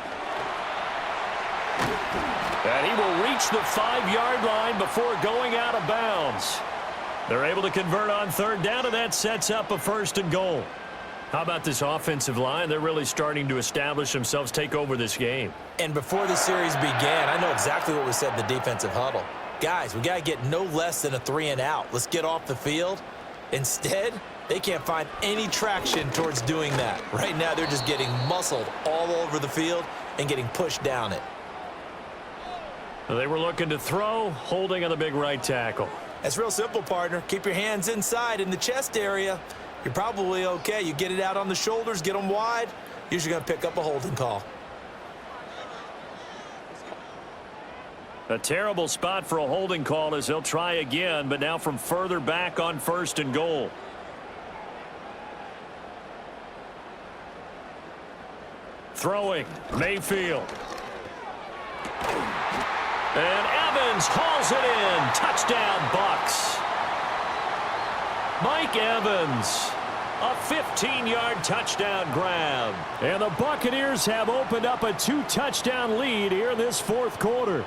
And he will reach the 5-yard line before going out of bounds. They're able to convert on 3rd down, and that sets up a 1st and goal. How about this offensive line? They're really starting to establish themselves, take over this game. And before the series began, I know exactly what was said in the defensive huddle. Guys, we got to get no less than a 3-and-out. Let's get off the field. Instead, they can't find any traction towards doing that. Right now, they're just getting muscled all over the field and getting pushed down it. They were looking to throw, holding on the big right tackle. It's real simple, partner. Keep your hands inside in the chest area. You're probably okay. You get it out on the shoulders, get them wide. Usually going to pick up a holding call. A terrible spot for a holding call as he'll try again, but now from further back on 1st and goal. Throwing, Mayfield. And Evans hauls it in. Touchdown, Bucs. Mike Evans, a 15-yard touchdown grab. And the Buccaneers have opened up a 2-touchdown lead here in this 4th quarter.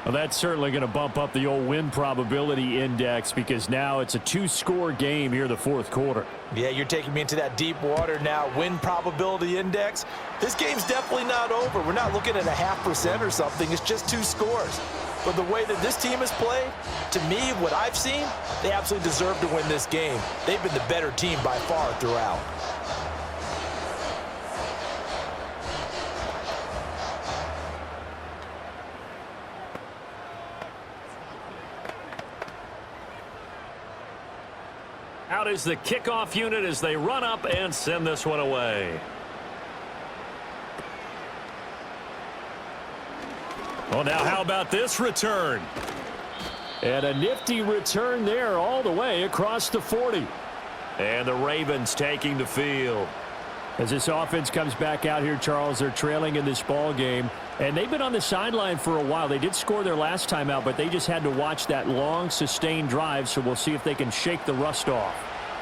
Well, that's certainly going to bump up the old win probability index because now it's a 2-score game here in the 4th quarter. Yeah, you're taking me into that deep water now. Win probability index. This game's definitely not over. We're not looking at a 0.5% or something. It's just 2 scores. But the way that this team has played, to me, what I've seen, they absolutely deserve to win this game. They've been the better team by far throughout. Out is the kickoff unit as they run up and send this one away. Well, now how about this return? And a nifty return there all the way across the 40. And the Ravens taking the field. As this offense comes back out here, Charles, they're trailing in this ball game. And they've been on the sideline for a while. They did score their last time out, but they just had to watch that long, sustained drive, so we'll see if they can shake the rust off.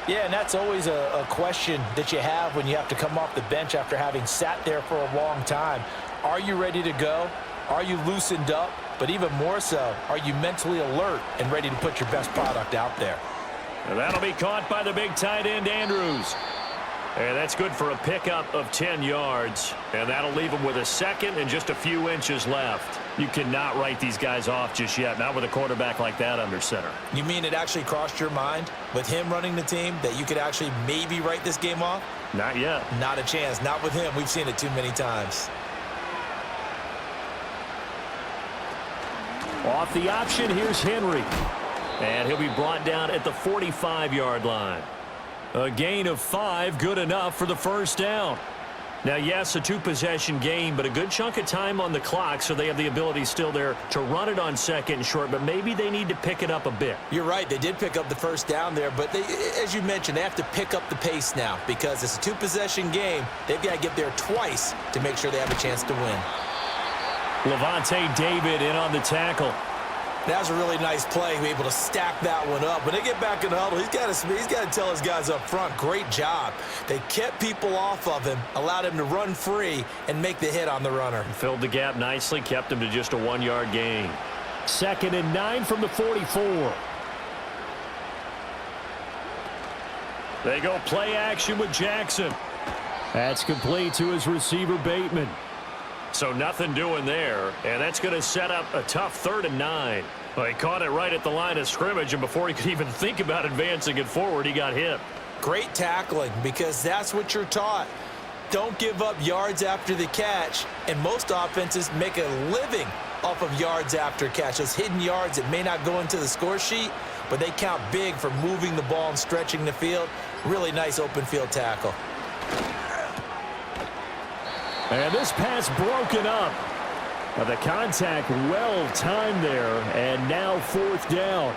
Yeah, and that's always a question that you have when you have to come off the bench after having sat there for a long time. Are you ready to go? Are you loosened up? But even more so, are you mentally alert and ready to put your best product out there? And that'll be caught by the big tight end, Andrews. And that's good for a pickup of 10 yards. And that'll leave them with a second and just a few inches left. You cannot write these guys off just yet, not with a quarterback like that under center. You mean it actually crossed your mind with him running the team that you could actually maybe write this game off? Not yet. Not a chance. Not with him. We've seen it too many times. Off the option, here's Henry. And he'll be brought down at the 45-yard line. A gain of 5, good enough for the first down. Now, yes, a 2-possession game, but a good chunk of time on the clock, so they have the ability still there to run it on 2nd and short, but maybe they need to pick it up a bit. You're right. They did pick up the first down there, but they, as you mentioned, they have to pick up the pace now because it's a 2-possession game. They've got to get there twice to make sure they have a chance to win. Levante David in on the tackle. That was a really nice play, able to stack that one up. When they get back in the huddle, he's got to tell his guys up front, great job. They kept people off of him, allowed him to run free and make the hit on the runner. Filled the gap nicely, kept him to just a 1-yard gain. 2nd and 9 from the 44. They go play action with Jackson. That's complete to his receiver, Bateman. So nothing doing there, and that's going to set up a tough 3rd and 9. Well, he caught it right at the line of scrimmage, and before he could even think about advancing it forward, he got hit. Great tackling, because that's what you're taught. Don't give up yards after the catch, and most offenses make a living off of yards after catch. Those hidden yards that may not go into the score sheet, but they count big for moving the ball and stretching the field. Really nice open field tackle. And this pass broken up. Now the contact well timed there, and now 4th down.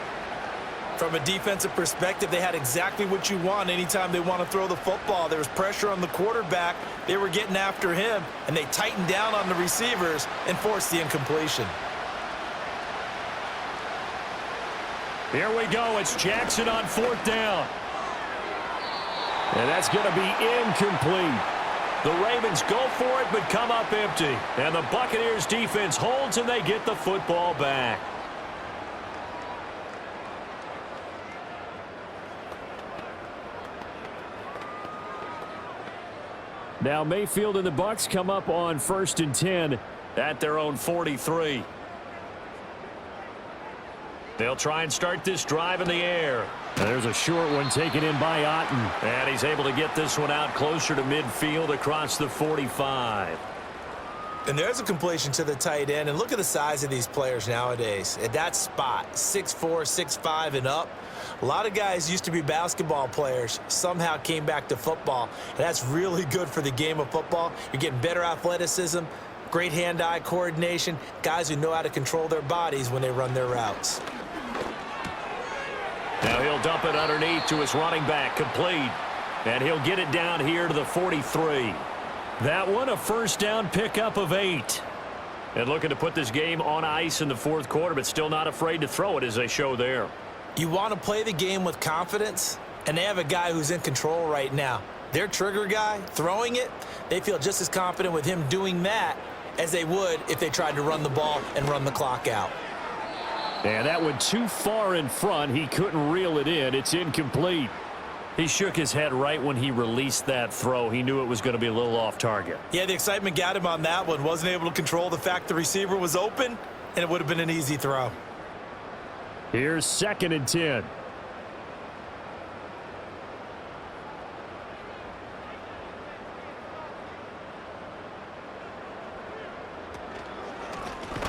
From a defensive perspective, they had exactly what you want anytime they want to throw the football. There was pressure on the quarterback. They were getting after him, and they tightened down on the receivers and forced the incompletion. Here we go. It's Jackson on 4th down. And that's going to be incomplete. The Ravens go for it, but come up empty. And the Buccaneers defense holds, and they get the football back. Now Mayfield and the Bucs come up on 1st and 10 at their own 43. They'll try and start this drive in the air. And there's a short one taken in by Otten. And he's able to get this one out closer to midfield across the 45. And there's a completion to the tight end. And look at the size of these players nowadays. At that spot, 6'4", 6'5", and up. A lot of guys used to be basketball players, somehow came back to football. And that's really good for the game of football. You're getting better athleticism, great hand-eye coordination, guys who know how to control their bodies when they run their routes. Now he'll dump it underneath to his running back, complete. And he'll get it down here to the 43. That one, a first down pickup of 8. And looking to put this game on ice in the fourth quarter, but still not afraid to throw it as they show there. You want to play the game with confidence, and they have a guy who's in control right now. Their trigger guy, throwing it, they feel just as confident with him doing that as they would if they tried to run the ball and run the clock out. And that one too far in front. He couldn't reel it in. It's incomplete. He shook his head right when he released that throw. He knew it was going to be a little off target. Yeah, the excitement got him on that one. Wasn't able to control the fact the receiver was open, and it would have been an easy throw. Here's 2nd and 10.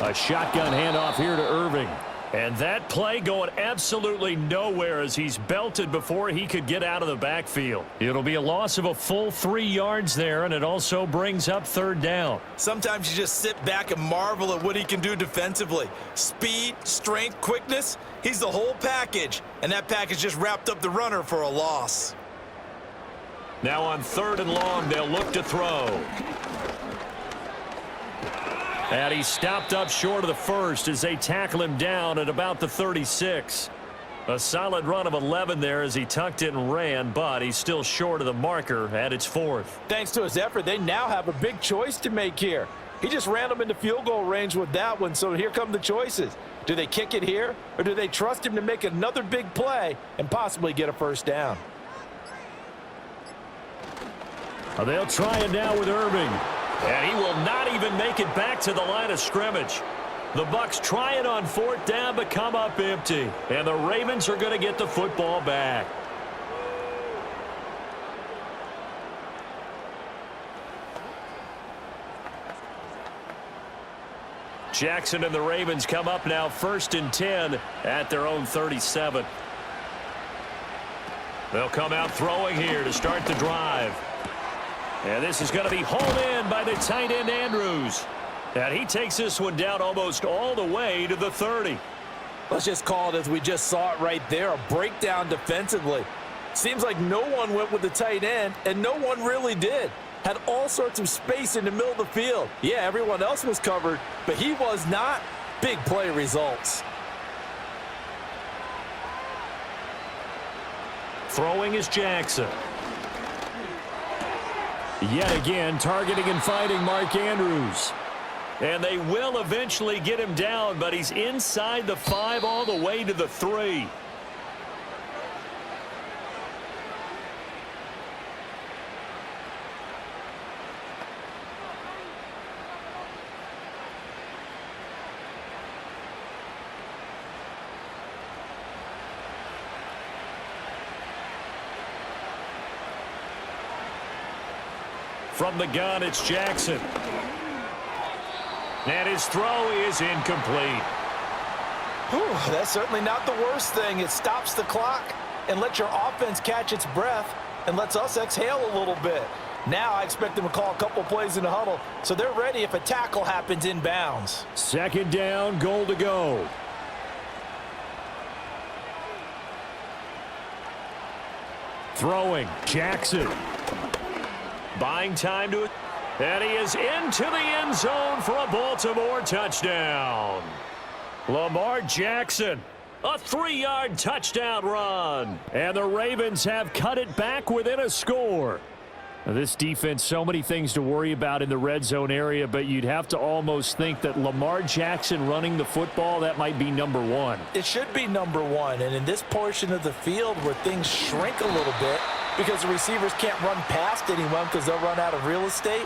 A shotgun handoff here to Irving. And that play going absolutely nowhere as he's belted before he could get out of the backfield. It'll be a loss of a full 3 yards there, and it also brings up 3rd down. Sometimes you just sit back and marvel at what he can do defensively. Speed, strength, quickness, he's the whole package. And that package just wrapped up the runner for a loss. Now on 3rd and long, they'll look to throw. And he stopped up short of the first as they tackle him down at about the 36. A solid run of 11 there as he tucked it and ran, but he's still short of the marker at its 4th. Thanks to his effort, they now have a big choice to make here. He just ran them into field goal range with that one, so here come the choices. Do they kick it here, or do they trust him to make another big play and possibly get a first down? They'll try it now with Irving. And he will not even make it back to the line of scrimmage. The Bucs try it on 4th down, but come up empty. And the Ravens are going to get the football back. Jackson and the Ravens come up now 1st and 10 at their own 37. They'll come out throwing here to start the drive. And this is going to be hauled in by the tight end Andrews. And he takes this one down almost all the way to the 30. Let's just call it as we just saw it right there, a breakdown defensively. Seems like no one went with the tight end, and no one really did. Had all sorts of space in the middle of the field. Yeah, everyone else was covered, but he was not. Big play results. Throwing is Jackson. Yet again, targeting and fighting Mark Andrews. And they will eventually get him down, but he's inside the 5 all the way to the 3. From the gun, it's Jackson. And his throw is incomplete. Whew, that's certainly not the worst thing. It stops the clock and lets your offense catch its breath and lets us exhale a little bit. Now I expect them to call a couple plays in the huddle so they're ready if a tackle happens inbounds. 2nd down, goal to go. Throwing, Jackson. Buying time to it. And he is into the end zone for a Baltimore touchdown. Lamar Jackson, a 3-yard touchdown run. And the Ravens have cut it back within a score. Now, this defense, so many things to worry about in the red zone area, but you'd have to almost think that Lamar Jackson running the football, that might be number 1. It should be number 1, and in this portion of the field where things shrink a little bit because the receivers can't run past anyone because they'll run out of real estate,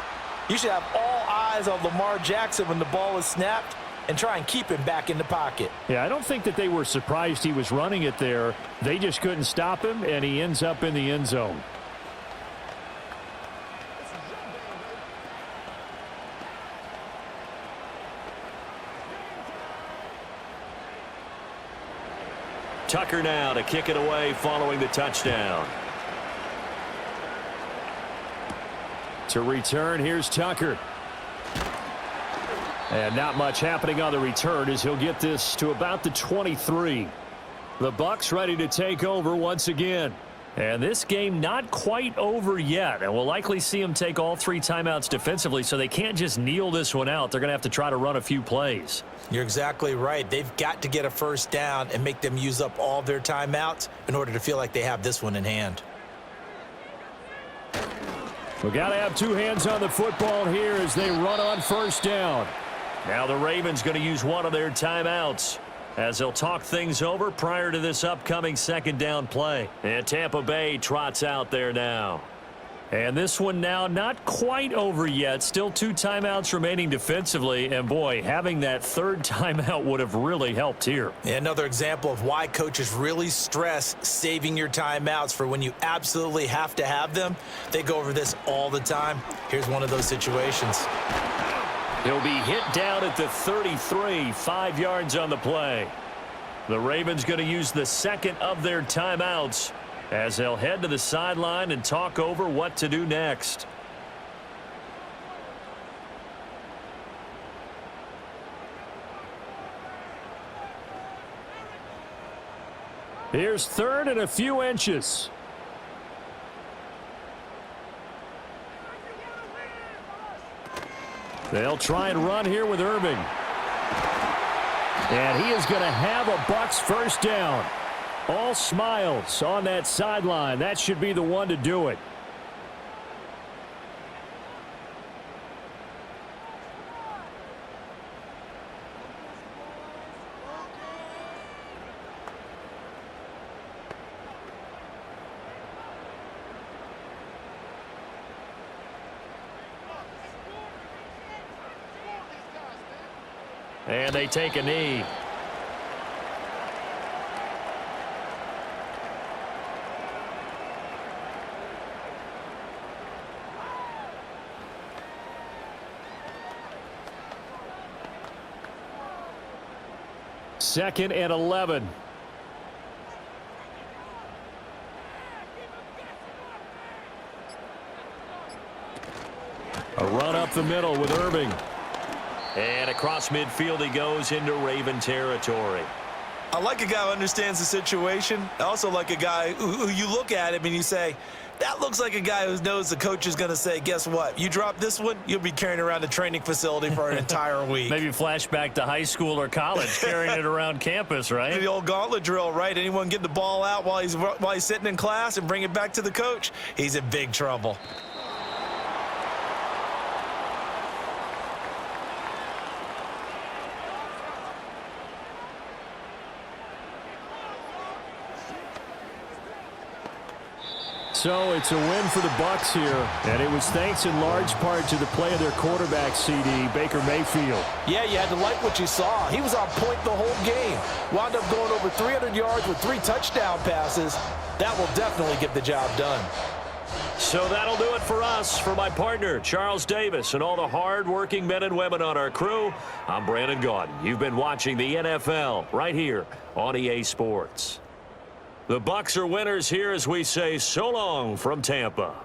you should have all eyes on Lamar Jackson when the ball is snapped and try and keep him back in the pocket. Yeah, I don't think that they were surprised he was running it there. They just couldn't stop him, and he ends up in the end zone. Tucker now to kick it away following the touchdown. To return, here's Tucker. And not much happening on the return as he'll get this to about the 23. The Bucs ready to take over once again. And this game not quite over yet. And we'll likely see them take all 3 timeouts defensively, so they can't just kneel this one out. They're going to have to try to run a few plays. You're exactly right. They've got to get a first down and make them use up all their timeouts in order to feel like they have this one in hand. We got to have 2 hands on the football here as they run on first down. Now the Ravens going to use one of their timeouts as they'll talk things over prior to this upcoming second down play. And Tampa Bay trots out there now. And this one now not quite over yet. Still 2 timeouts remaining defensively. And, boy, having that 3rd timeout would have really helped here. Another example of why coaches really stress saving your timeouts for when you absolutely have to have them. They go over this all the time. Here's one of those situations. He'll be hit down at the 33, 5 yards on the play. The Ravens going to use the 2nd of their timeouts as they'll head to the sideline and talk over what to do next. Here's 3rd and a few inches. They'll try and run here with Irving. And he is going to have a Bucs first down. All smiles on that sideline. That should be the one to do it. And they take a knee. Second and 11. A run up the middle with Irving. And across midfield he goes into Raven territory. I like a guy who understands the situation. I also like a guy who you look at him and you say, that looks like a guy who knows the coach is going to say, guess what? You drop this one, you'll be carrying around the training facility for an entire week. Maybe flashback to high school or college, carrying it around campus, right? The old gauntlet drill, right? Anyone get the ball out while he's sitting in class and bring it back to the coach, he's in big trouble. So it's a win for the Bucs here, and it was thanks in large part to the play of their quarterback, CD, Baker Mayfield. Yeah, you had to like what you saw. He was on point the whole game. Wound up going over 300 yards with 3 touchdown passes. That will definitely get the job done. So that'll do it for us. For my partner, Charles Davis, and all the hard-working men and women on our crew, I'm Brandon Gaudin. You've been watching the NFL right here on EA Sports. The Bucs are winners here as we say so long from Tampa.